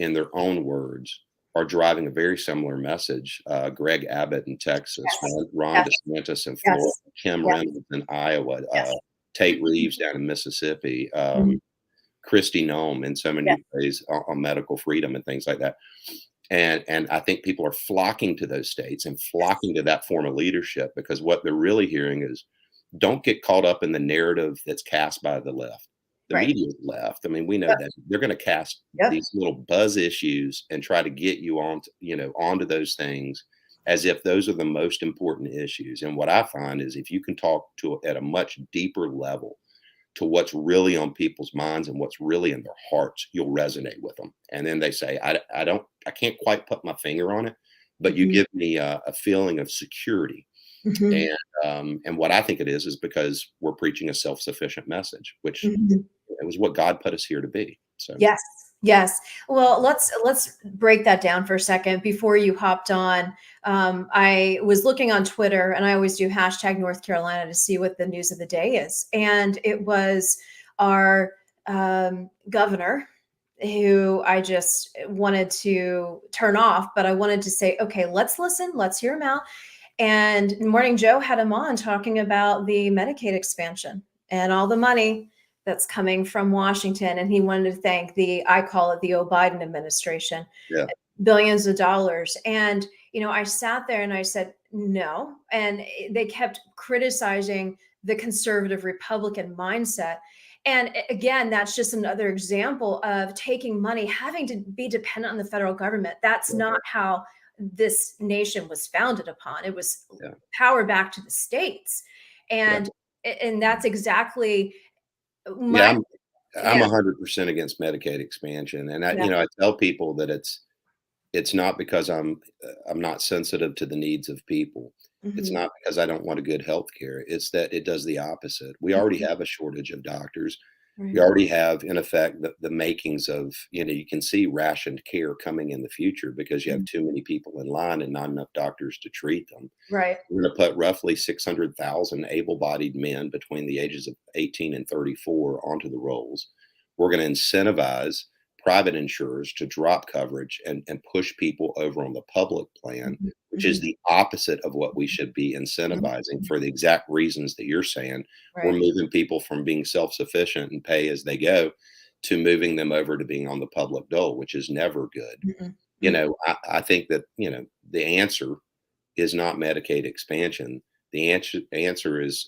in their own words, are driving a very similar message. Greg Abbott in Texas, Yes. Ron Yes. DeSantis in Florida, Yes. Kim Yes. Reynolds in Iowa, Yes. Tate Reeves down in Mississippi, Mhm. Christy Nome in so Yes. many ways on medical freedom and things like that. And I think people are flocking to those states and flocking to that form of leadership because what they're really hearing is, don't get caught up in the narrative that's cast by the left. The Right. media left. I mean, we know Yep. that they're going to cast Yep. these little buzz issues and try to get you onto those things as if those are the most important issues. And what I find is if you can talk to at a much deeper level to what's really on people's minds and what's really in their hearts, you'll resonate with them. And then they say, I can't quite put my finger on it, but you Mhm. give me a feeling of security. Mhm. And what I think it is because we're preaching a self-sufficient message, which Mhm. it was what God put us here to be. So Yes. Yes. Well, let's break that down for a second. Before you hopped on, I was looking on Twitter, and I always do hashtag North Carolina to see what the news of the day is. And it was our governor who I just wanted to turn off, but I wanted to say, okay, let's listen, let's hear him out. And Morning Joe had him on talking about the Medicaid expansion and all the money that's coming from Washington. And he wanted to thank I call it the Biden administration, yeah, billions of dollars. And, I sat there and I said, no. And they kept criticizing the conservative Republican mindset. And again, that's just another example of taking money, having to be dependent on the federal government. That's yeah, not how this nation was founded upon. It was yeah, power back to the states. yeah. And that's exactly Yeah, my I'm yeah, 100% against Medicaid expansion, and yeah. I tell people that it's not because I'm not sensitive to the needs of people. It's Mhm, not because I don't want a good health care. It's that it does the opposite. We already mhm, have a shortage of doctors. We right. already have, in effect, the makings of, you can see rationed care coming in the future because you have Mhm, too many people in line and not enough doctors to treat them. right. We're going to put roughly 600,000 able bodied men between the ages of 18 and 34 onto the rolls. We're going to incentivize private insurers to drop coverage and push people over on the public plan, Mhm, which is mhm, the opposite of what we should be incentivizing mhm, for the exact reasons that you're saying. We're right. moving people from being self sufficient and pay as they go to moving them over to being on the public dole, which is never good. Mhm, mhm, I think that, the answer is not Medicaid expansion. The answer is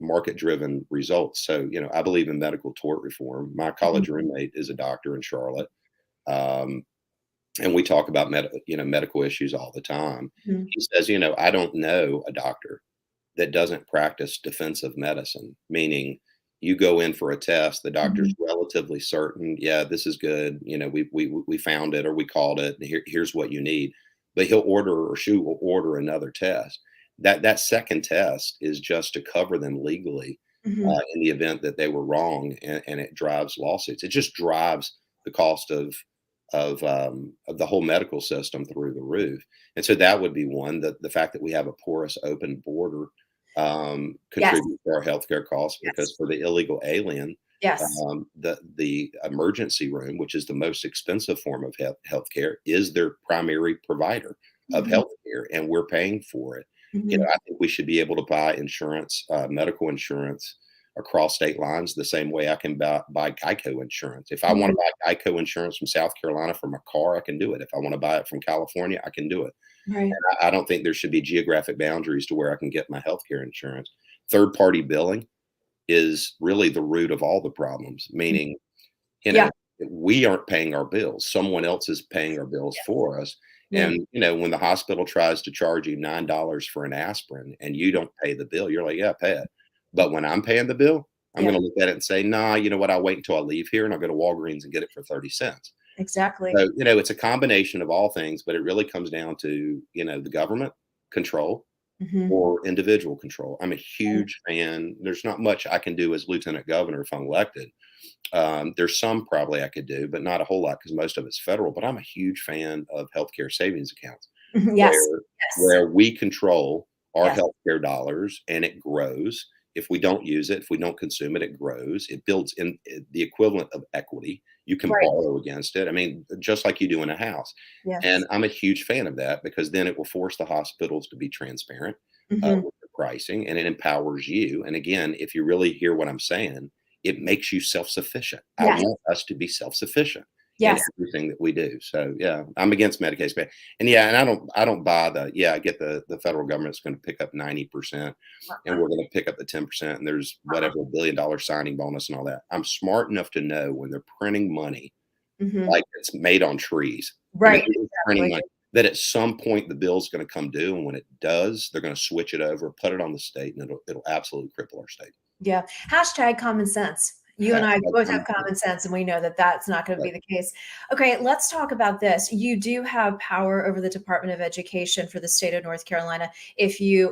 market driven results. So, I believe in medical tort reform. My mhm, college roommate is a doctor in Charlotte. Um, and we talk about medical issues all the time. mhm, He says, I don't know a doctor that doesn't practice defensive medicine, meaning You go in for a test, the doctor's relatively certain, yeah, this is good. We found it or we called it. And here's what you need. But he'll order or she will order another test. That second test is just to cover them legally in the event that they were wrong, and it drives lawsuits. It just drives the cost of the whole medical system through the roof. And so that would be one. The fact that we have a porous, open border Yes. contribute to our healthcare costs because for the illegal alien, Yes. the emergency room, which is the most expensive form of healthcare, is their primary provider of healthcare, and we're paying for it. I think we should be able to buy insurance, medical insurance, across state lines the same way I can buy Geico insurance. If I want to buy Geico insurance from South Carolina for my car, I can do it. If I want to buy it from California, I can do it. Right. I don't think there should be geographic boundaries to where I can get my healthcare insurance. Third party billing is really the root of all the problems, meaning, Yeah. we aren't paying our bills. Someone else is paying our bills for us. Yeah. And, when the hospital tries to charge you $9 for an aspirin and you don't pay the bill, you're like, yeah, pay it. But when I'm paying the bill, I'm Yeah. going to look at it and say, nah, you know what? I'll wait until I leave here and I'll go to Walgreens and get it for 30 cents. Exactly. So, it's a combination of all things, but it really comes down to, the government control or individual control. I'm a huge fan. There's not much I can do as lieutenant governor if I'm elected. There's some probably I could do, but not a whole lot because most of it's federal. But I'm a huge fan of healthcare savings accounts, Yes. where Yes. where we control our Yes. healthcare dollars and it grows. If we don't use it, if we don't consume it, it grows. It builds in the equivalent of equity. You can Right. borrow against it. I mean, just like you do in a house. Yes. And I'm a huge fan of that because then it will force the hospitals to be transparent with the pricing, and it empowers you. And again, if you really hear what I'm saying, it makes you self-sufficient. I Yes. want us to be self-sufficient in Yes. everything that we do. So yeah, I'm against Medicaid spending. And yeah, and I don't buy I get the federal government's going to pick up 90% and we're going to pick up the 10% and there's whatever $1 billion signing bonus and all that. I'm smart enough to know when they're printing money like it's made on trees. Right. They're printing Exactly. money, that at some point the bill's going to come due, and when it does, they're going to switch it over, put it on the state, and it'll absolutely cripple our state. Yeah. Hashtag common sense. You and I both have common sense, and we know that that's not going to be the case. Okay, let's talk about this. You do have power over the Department of Education for the state of North Carolina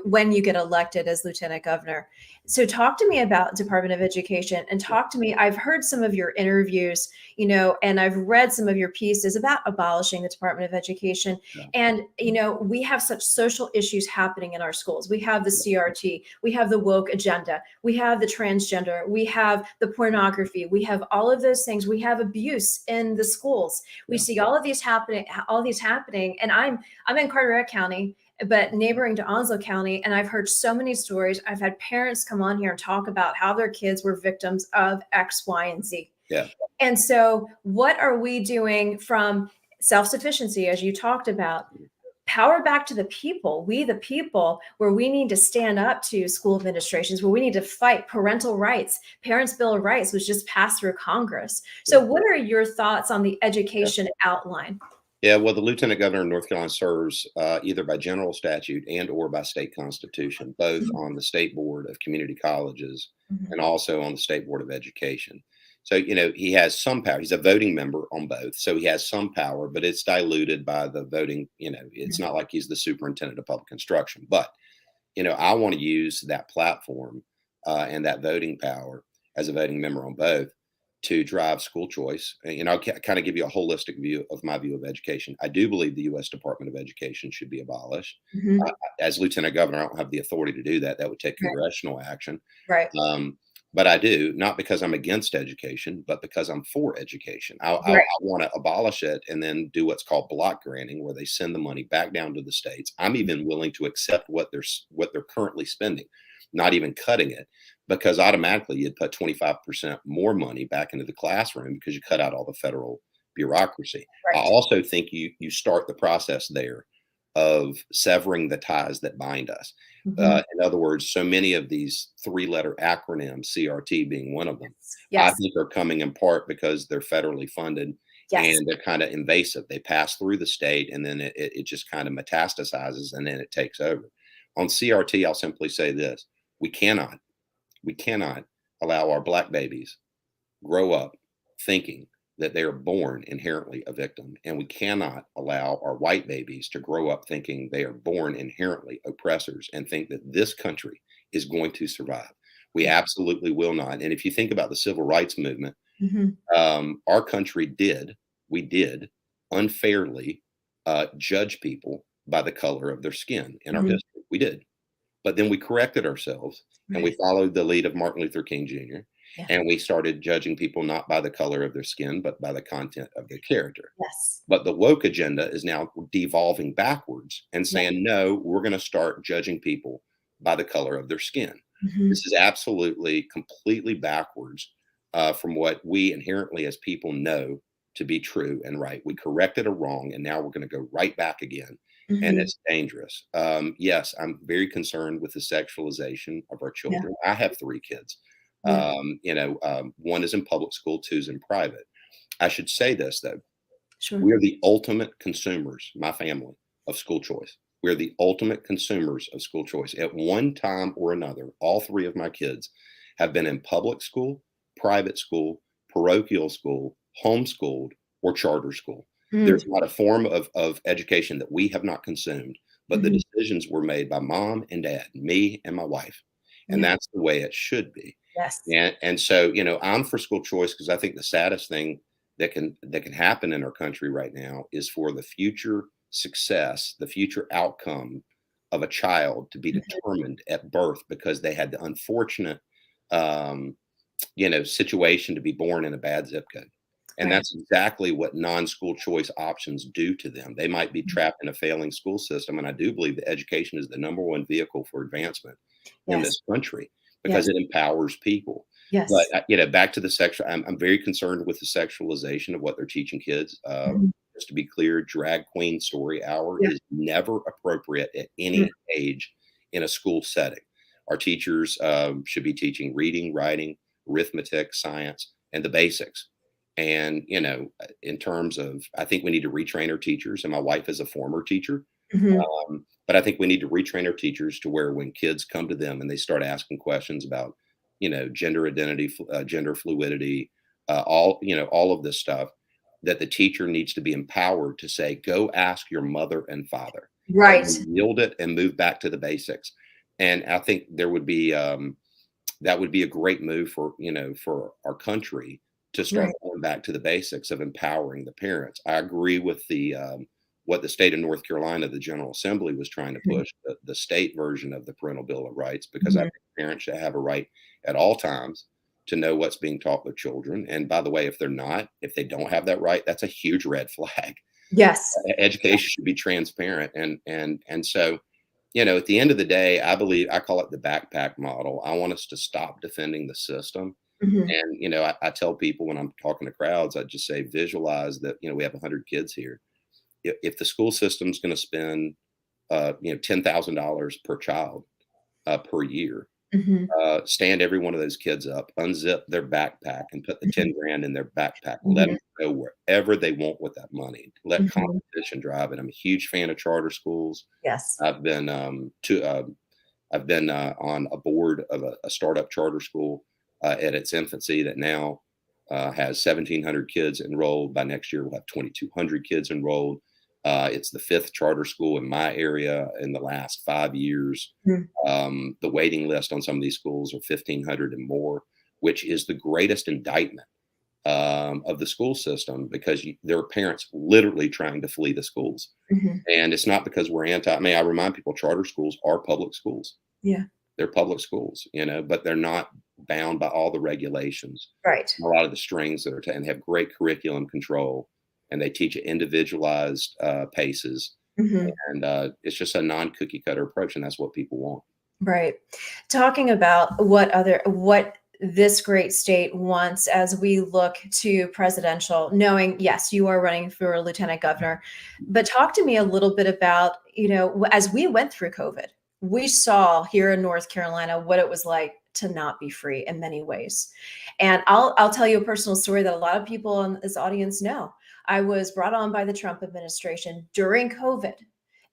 when you get elected as lieutenant governor. So talk to me about Department of Education and talk to me. I've heard some of your interviews, and I've read some of your pieces about abolishing the Department of Education. Yeah. And, we have such social issues happening in our schools. We have the CRT, we have the woke agenda, we have the transgender, we have the pornography, we have all of those things. We have abuse in the schools. We see all of these happening, and I'm in Carteret County, but neighboring to Onslow County. And I've heard so many stories. I've had parents come on here and talk about how their kids were victims of X, Y, and Z. Yeah. And so what are we doing from self-sufficiency, as you talked about, power back to the people, we the people, where we need to stand up to school administrations, where we need to fight parental rights. Parents' Bill of Rights was just passed through Congress. So what are your thoughts on the education outline? Yeah, well, the lieutenant governor of North Carolina serves either by general statute and or by state constitution, both on the State Board of Community Colleges and also on the State Board of Education. So, he has some power. He's a voting member on both. So he has some power, but it's diluted by the voting. It's not like he's the superintendent of public instruction. But, I want to use that platform and that voting power as a voting member on both to drive school choice. And I'll kind of give you a holistic view of my view of education. I do believe the U.S. Department of Education should be abolished. As lieutenant governor, I don't have the authority to do that. That would take congressional action. Right. But I do, not because I'm against education, but because I'm for education. I want to abolish it and then do what's called block granting, where they send the money back down to the states. I'm even willing to accept what they're currently spending, not even cutting it, because automatically you'd put 25% more money back into the classroom because you cut out all the federal bureaucracy. Right. I also think you start the process there of severing the ties that bind us. In other words, so many of these 3-letter acronyms, CRT being one of them, I think are coming in part because they're federally funded and they're kind of invasive. They pass through the state and then it just kind of metastasizes and then it takes over. On CRT, I'll simply say this: we cannot allow our black babies grow up thinking that they are born inherently a victim. And we cannot allow our white babies to grow up thinking they are born inherently oppressors and think that this country is going to survive. We absolutely will not. And if you think about the civil rights movement, our country we did unfairly judge people by the color of their skin in our history. We did. But then we corrected ourselves and we followed the lead of Martin Luther King Jr. Yeah. And we started judging people not by the color of their skin, but by the content of their character. Yes. But the woke agenda is now devolving backwards and saying, no, we're going to start judging people by the color of their skin. This is absolutely completely backwards from what we inherently as people know to be true and right. We corrected a wrong and now we're going to go right back again. And it's dangerous. Yes, I'm very concerned with the sexualization of our children. I have 3 kids. One is in public school, 2's in private. I should say this though. Sure. We're the ultimate consumers, my family, of school choice. We're the ultimate consumers of school choice. At one time or another, all 3 of my kids have been in public school, private school, parochial school, homeschooled, or charter school. There's not a form of education that we have not consumed, but the decisions were made by mom and dad, me and my wife. And that's the way it should be. Yes. And so, I'm for school choice because I think the saddest thing that can happen in our country right now is for the future success, the future outcome of a child to be determined at birth because they had the unfortunate, situation to be born in a bad zip code. And that's exactly what non-school choice options do to them. They might be trapped in a failing school system. And I do believe that education is the #1 vehicle for advancement in this country because it empowers people. Yes. But, back to the sexual, I'm very concerned with the sexualization of what they're teaching kids. Just to be clear, drag queen story hour is never appropriate at any age in a school setting. Our teachers should be teaching reading, writing, arithmetic, science, and the basics. And, in terms of, I think we need to retrain our teachers. And my wife is a former teacher. But I think we need to retrain our teachers to where when kids come to them and they start asking questions about, gender identity, gender fluidity, all of this stuff, that the teacher needs to be empowered to say, go ask your mother and father. Right. And yield it and move back to the basics. And I think there would be, that would be a great move for our country to start going back to the basics of empowering the parents. I agree with the what the state of North Carolina, the General Assembly was trying to push, the state version of the Parental Bill of Rights, because I think parents should have a right at all times to know what's being taught their children. And by the way, if they don't have that right, that's a huge red flag. Yes. Education should be transparent. And so, at the end of the day, I call it the backpack model. I want us to stop defending the system. And, I tell people when I'm talking to crowds, I just say, visualize that, we have 100 kids here. If the school system's going to spend, $10,000 per child per year, stand every one of those kids up, unzip their backpack and put the 10 grand in their backpack, let them go wherever they want with that money. Let competition drive it. I'm a huge fan of charter schools. Yes. I've been on a board of a startup charter school at its infancy that now has 1,700 kids enrolled. By next year, we'll have 2,200 kids enrolled. It's the 5th charter school in my area in the last 5 years. The waiting list on some of these schools are 1,500 and more, which is the greatest indictment of the school system because there are parents literally trying to flee the schools. And it's not because we're I remind people charter schools are public schools. Yeah. They're public schools, but they're not bound by all the regulations. Right. A lot of the strings that are and have great curriculum control. And they teach at individualized paces. And it's just a non-cookie cutter approach. And that's what people want. Right. Talking about what this great state wants as we look to presidential, knowing, yes, you are running for lieutenant governor, but talk to me a little bit about, as we went through COVID, we saw here in North Carolina what it was like to not be free in many ways. And I'll tell you a personal story that a lot of people in this audience know. I was brought on by the Trump administration during COVID,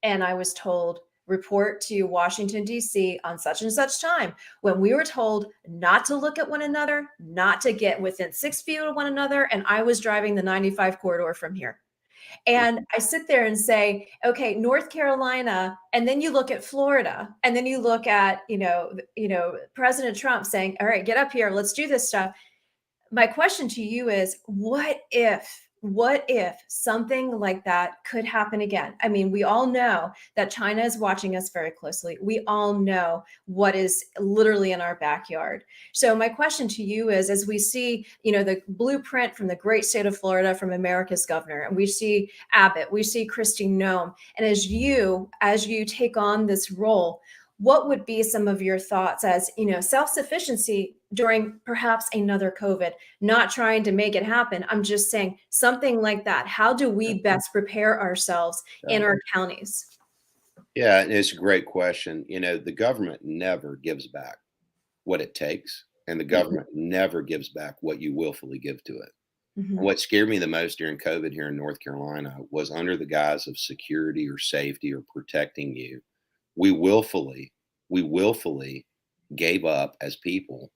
and I was told, report to Washington, D.C. on such and such time, when we were told not to look at one another, not to get within 6 feet of one another, and I was driving the 95 corridor from here. And I sit there and say, okay, North Carolina, and then you look at Florida, and then you look at, President Trump saying, all right, get up here, let's do this stuff. My question to you is, what if something like that could happen again? I mean, we all know that China is watching us very closely. We all know what is literally in our backyard. So my question to you is, as we see, the blueprint from the great state of Florida, from America's governor, and we see Abbott, we see Kristi Noem, and as you take on this role, what would be some of your thoughts as, self-sufficiency during perhaps another COVID, not trying to make it happen. I'm just saying something like that. How do we best prepare ourselves in our counties? Yeah, and it's a great question. The government never gives back what it takes, and the government never gives back what you willfully give to it. Mhm. What scared me the most during COVID here in North Carolina was, under the guise of security or safety or protecting you, we willfully gave up as people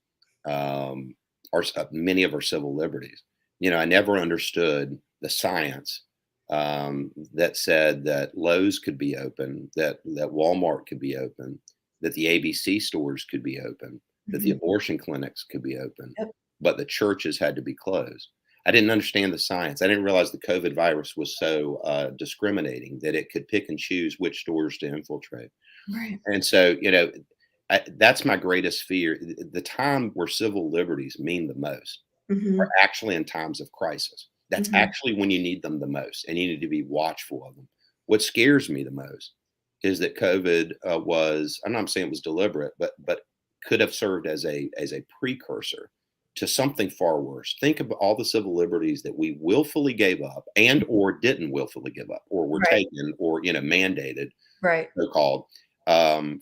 many of our civil liberties. I never understood the science that said that Lowe's could be open, that Walmart could be open, that the ABC stores could be open, that the abortion clinics could be open, Yep. but the churches had to be closed. I didn't understand the science. I didn't realize the COVID virus was so discriminating that it could pick and choose which stores to infiltrate. Right. And so, that's my greatest fear. The time where civil liberties mean the most Mhm. are actually in times of crisis. That's Mhm. actually when you need them the most, and you need to be watchful of them. What scares me the most is that COVID I'm not saying it was deliberate, but could have served as a precursor to something far worse. Think of all the civil liberties that we willfully gave up, and or didn't willfully give up, or were Right. taken, or mandated, Right. so called,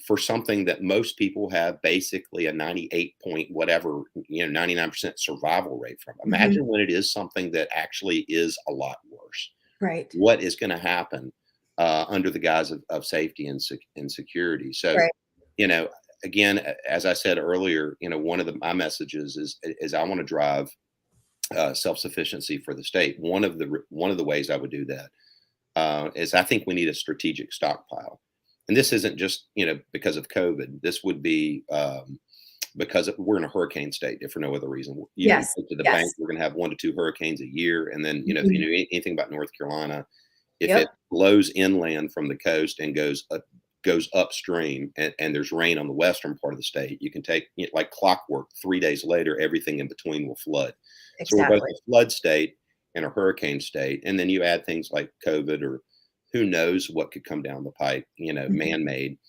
for something that most people have basically a 98 point whatever, 99% survival rate from. Imagine when it is something that actually is a lot worse. Right. What is going to happen under the guise of safety and security? So, Right. Again, as I said earlier, one of my messages is I want to drive self-sufficiency for the state. One of the ways I would do that is, I think we need a strategic stockpile. And this isn't just, because of COVID. This would be because we're in a hurricane state, if for no other reason. Yes. You go to the Yes. bank, we're going to have 1 to 2 hurricanes a year. And then, if you know anything about North Carolina, if Yep. it blows inland from the coast and goes upstream, and there's rain on the western part of the state, you can take, like clockwork, 3 days later, everything in between will flood. So we're both Exactly. a flood state and a hurricane state. And then you add things like COVID, or who knows what could come down the pipe, man-made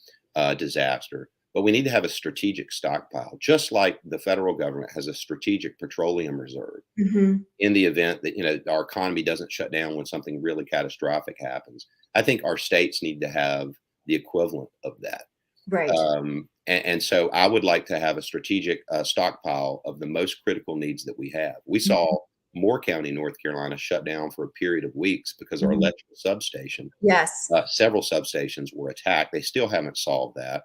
disaster. But we need to have a strategic stockpile, just like the federal government has a strategic petroleum reserve Mhm. in the event that, our economy doesn't shut down when something really catastrophic happens. I think our states need to have the equivalent of that. Right. And so I would like to have a strategic stockpile of the most critical needs that we have. We saw Moore County, North Carolina, shut down for a period of weeks because our electrical substation, Yes. several substations were attacked. They still haven't solved that.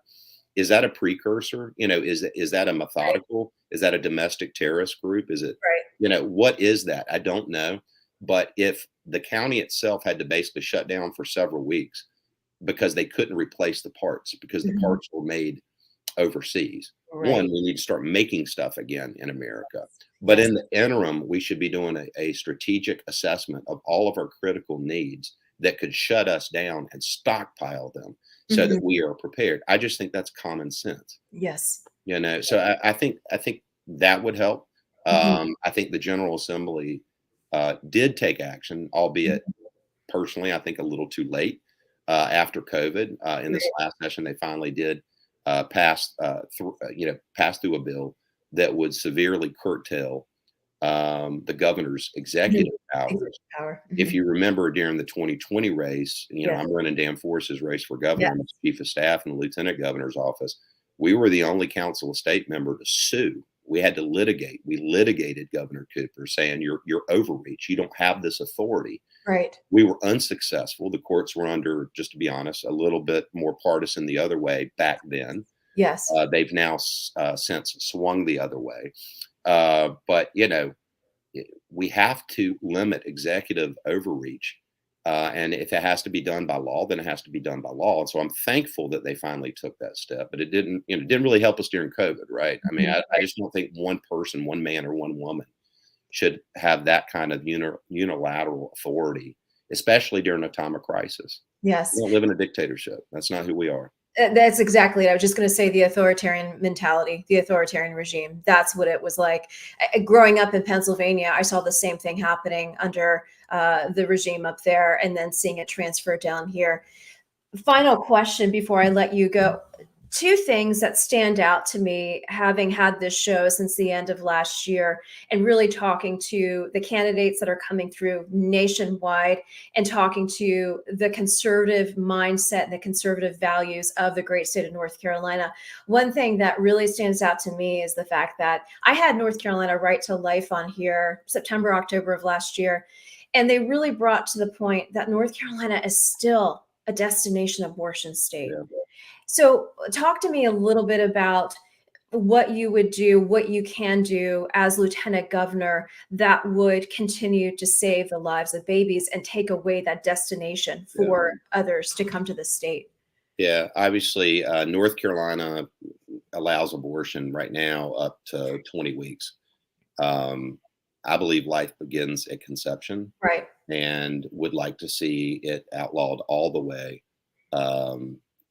Is that a precursor? Is that a methodical? Is that a domestic terrorist group? Is it, Right. What is that? I don't know. But if the county itself had to basically shut down for several weeks because they couldn't replace the parts, because the parts were made overseas. Right. One, we need to start making stuff again in America. But in the interim, we should be doing a strategic assessment of all of our critical needs that could shut us down and stockpile them so that we are prepared. I just think that's common sense. Yes. So I think that would help. I think the General Assembly did take action, albeit personally, I think a little too late. After COVID, in this last session, they finally did pass through a bill that would severely curtail the governor's executive powers. Executive power. If you remember, during the 2020 race, Yes. I'm running Dan Force's race for governor, chief of staff in the lieutenant governor's office. We were the only council of state member to sue We had to litigate. We litigated Governor Cooper saying you're overreach. You don't have this authority. Right. We were unsuccessful. The courts were under, just to be honest, a little bit more partisan the other way back then. Yes. They've now since swung the other way. But, we have to limit executive overreach. And if it has to be done by law, then it has to be done by law. And so I'm thankful that they finally took that step, but it didn't really help us during COVID, right? I mean, I just don't think one person, one man or one woman should have that kind of unilateral authority, especially during a time of crisis. Yes. We don't live in a dictatorship. That's not who we are. That's exactly it. I was just going to say the authoritarian mentality, the authoritarian regime. That's what it was like. Growing up in Pennsylvania, I saw the same thing happening under the regime up there and then seeing it transfer down here. Final question before I let you go. Two things that stand out to me, having had this show since the end of last year and really talking to the candidates that are coming through nationwide and talking to the conservative mindset and the conservative values of the great state of North Carolina. One thing that really stands out to me is the fact that I had North Carolina Right to Life on here September, October of last year. And they really brought to the point that North Carolina is still a destination abortion state. Yeah. So talk to me a little bit about what you would do, what you can do as lieutenant governor that would continue to save the lives of babies and take away that destination for others to come to the state. Yeah, obviously, North Carolina allows abortion right now up to 20 weeks. I believe life begins at conception. Right. And would like to see it outlawed all the way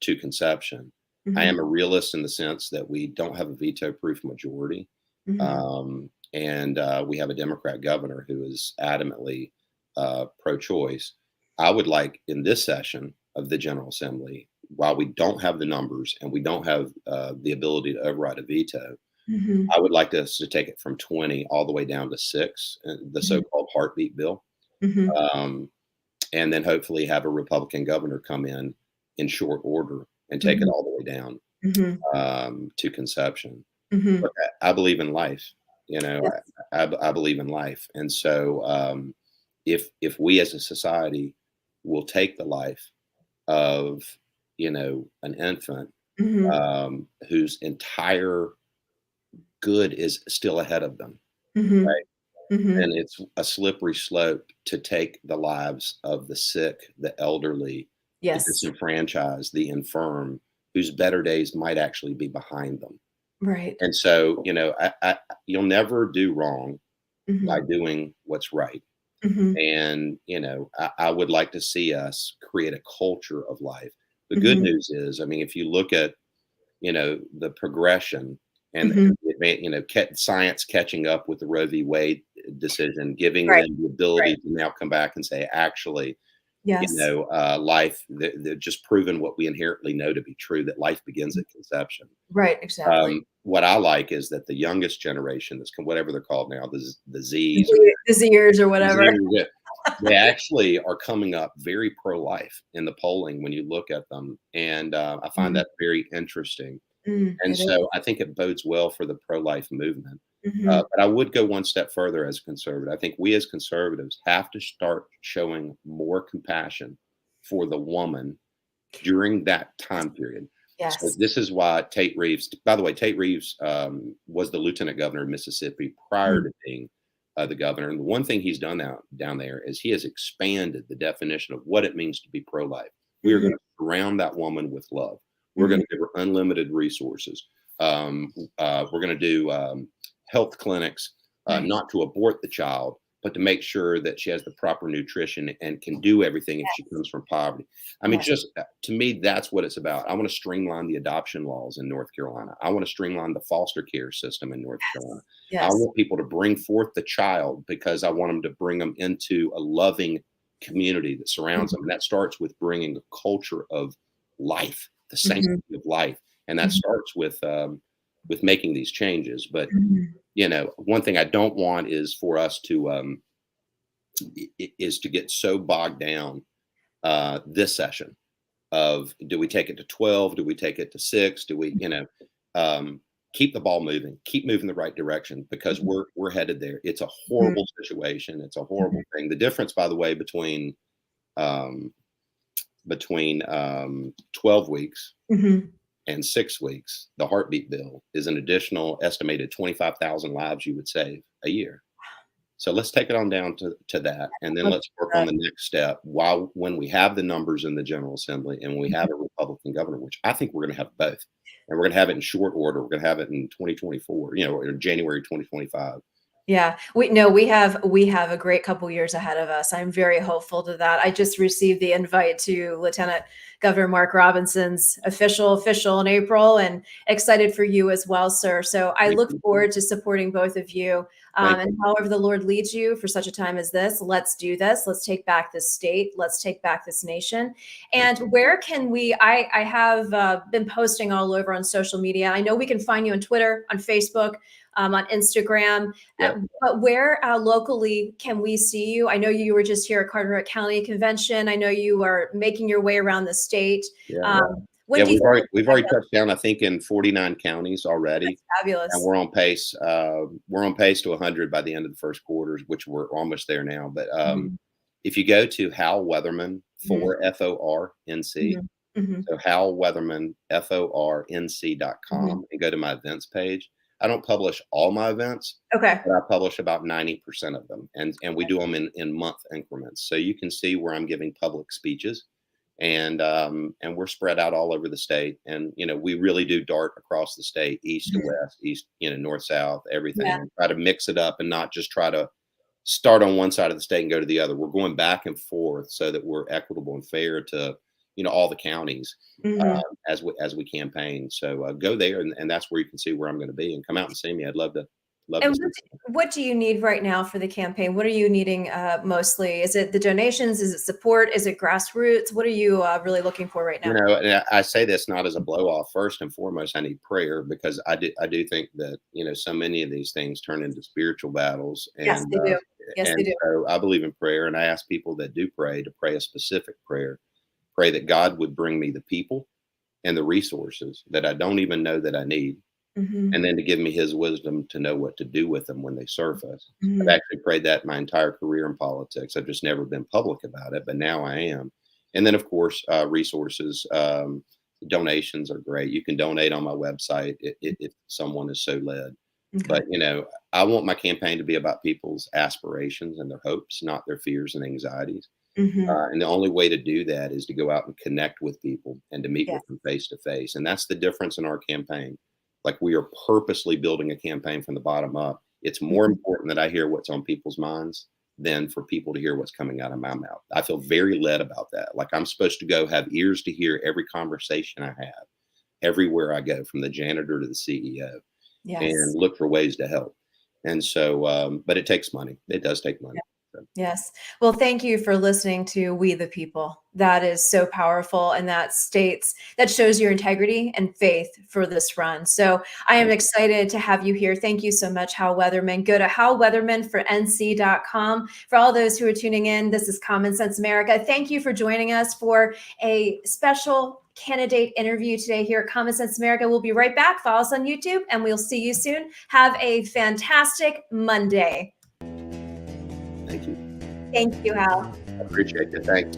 to conception. Mm-hmm. I am a realist in the sense that we don't have a veto-proof majority. Mm-hmm. And we have a Democrat governor who is adamantly pro-choice. I would like in this session of the General Assembly, while we don't have the numbers and we don't have the ability to override a veto, Mm-hmm. I would like us to take it from 20 all the way down to 6, the so-called heartbeat bill. Mm-hmm. And then hopefully have a Republican governor come in short order and take it all the way down to conception. Mm-hmm. But I believe in life, Yes. I believe in life. And so if we as a society will take the life of, an infant whose entire good is still ahead of them, Mm-hmm. right? Mm-hmm. And it's a slippery slope to take the lives of the sick, the elderly, Yes. the disenfranchised, the infirm, whose better days might actually be behind them. Right. And so, you'll never do wrong Mm-hmm. by doing what's right. Mm-hmm. And, I would like to see us create a culture of life. The good news is, I mean, if you look at, the progression and science catching up with the Roe v. Wade decision, giving Right. them the ability Right. to now come back and say, actually, Yes. life, they're just proven what we inherently know to be true, that life begins at conception. Right. Exactly. What I like is that the youngest generation, whatever they're called now, the Zs, The Zers or whatever. they actually are coming up very pro-life in the polling when you look at them. And I find that very interesting. And so I think it bodes well for the pro-life movement. But I would go one step further as a conservative. I think we as conservatives have to start showing more compassion for the woman during that time period. Yes. So this is why Tate Reeves, by the way, Tate Reeves was the lieutenant governor of Mississippi prior to being the governor. And the one thing he's done down there is he has expanded the definition of what it means to be pro-life. We are going to surround that woman with love. We're going to give her unlimited resources. We're going to do health clinics, not to abort the child, but to make sure that she has the proper nutrition and can do everything if she comes from poverty. I mean, just to me, that's what it's about. I want to streamline the adoption laws in North Carolina. I want to streamline the foster care system in North Carolina. Yes. I want people to bring forth the child because I want them to bring them into a loving community that surrounds them. And that starts with bringing a culture of life, the sanctity of life. And that starts with making these changes. But one thing I don't want is for us to get so bogged down this session of, do we take it to 12? Do we take it to 6? Do we, keep the ball moving, keep moving the right direction, because we're headed there. It's a horrible situation. It's a horrible thing. The difference, by the way, between 12 weeks and 6 weeks, the heartbeat bill is an additional estimated 25,000 lives you would save a year. So let's take it on down to that, and then let's work on the next step. When we have the numbers in the General Assembly and we have a Republican governor, which I think we're going to have both, and we're going to have it in short order. We're going to have it in 2024, or January 2025. Yeah, we have a great couple years ahead of us. I'm very hopeful to that. I just received the invite to Lieutenant Governor Mark Robinson's official in April, and excited for you as well, sir. So I look forward to supporting both of you. And however the Lord leads you for such a time as this, let's do this. Let's take back this state. Let's take back this nation. And where can we, I have been posting all over on social media. I know we can find you on Twitter, on Facebook, on Instagram, but where locally can we see you? I know you were just here at Carteret County Convention. I know you are making your way around the state. We've already touched down, I think, in 49 counties already. That's fabulous. And we're on pace. We're on pace to 100 by the end of the first quarter, which we're almost there now. But if you go to Hal Weatherman for FORNC, so Hal Weatherman FORNC.com, and go to my events page. I don't publish all my events, but I publish about 90% of them, and we do them in month increments. So you can see where I'm giving public speeches, and we're spread out all over the state. And we really do dart across the state, east to west, east, north, south, everything. And try to mix it up and not just try to start on one side of the state and go to the other. We're going back and forth so that we're equitable and fair to all the counties as we campaign. So go there, and that's where you can see where I'm going to be, and come out and see me. I'd love to. And what do you need right now for the campaign? What are you needing mostly? Is it the donations? Is it support? Is it grassroots? What are you really looking for right now? And I say this not as a blow off. First and foremost, I need prayer, because I do think that so many of these things turn into spiritual battles. And, yes, they do. Yes, they do. So I believe in prayer, and I ask people that do pray to pray a specific prayer. Pray that God would bring me the people and the resources that I don't even know that I need, and then to give me his wisdom to know what to do with them when they surface. I've actually prayed that my entire career in politics. I've just never been public about it, but now I am. And then, of course, resources, donations are great. You can donate on my website if someone is so led. But, I want my campaign to be about people's aspirations and their hopes, not their fears and anxieties. And the only way to do that is to go out and connect with people and to meet with them face to face. And that's the difference in our campaign. Like, we are purposely building a campaign from the bottom up. It's more important that I hear what's on people's minds than for people to hear what's coming out of my mouth. I feel very led about that. Like, I'm supposed to go have ears to hear every conversation I have, everywhere I go, from the janitor to the CEO, and look for ways to help. And so, but it takes money. It does take money. Yes. Well, thank you for listening to We the People. That is so powerful, and that shows your integrity and faith for this run. So I am excited to have you here. Thank you so much, Hal Weatherman. Go to halweathermanfornc.com. For all those who are tuning in, this is Common Sense America. Thank you for joining us for a special candidate interview today here at Common Sense America. We'll be right back. Follow us on YouTube, and we'll see you soon. Have a fantastic Monday. Thank you. Thank you, Hal. I appreciate it. Thanks.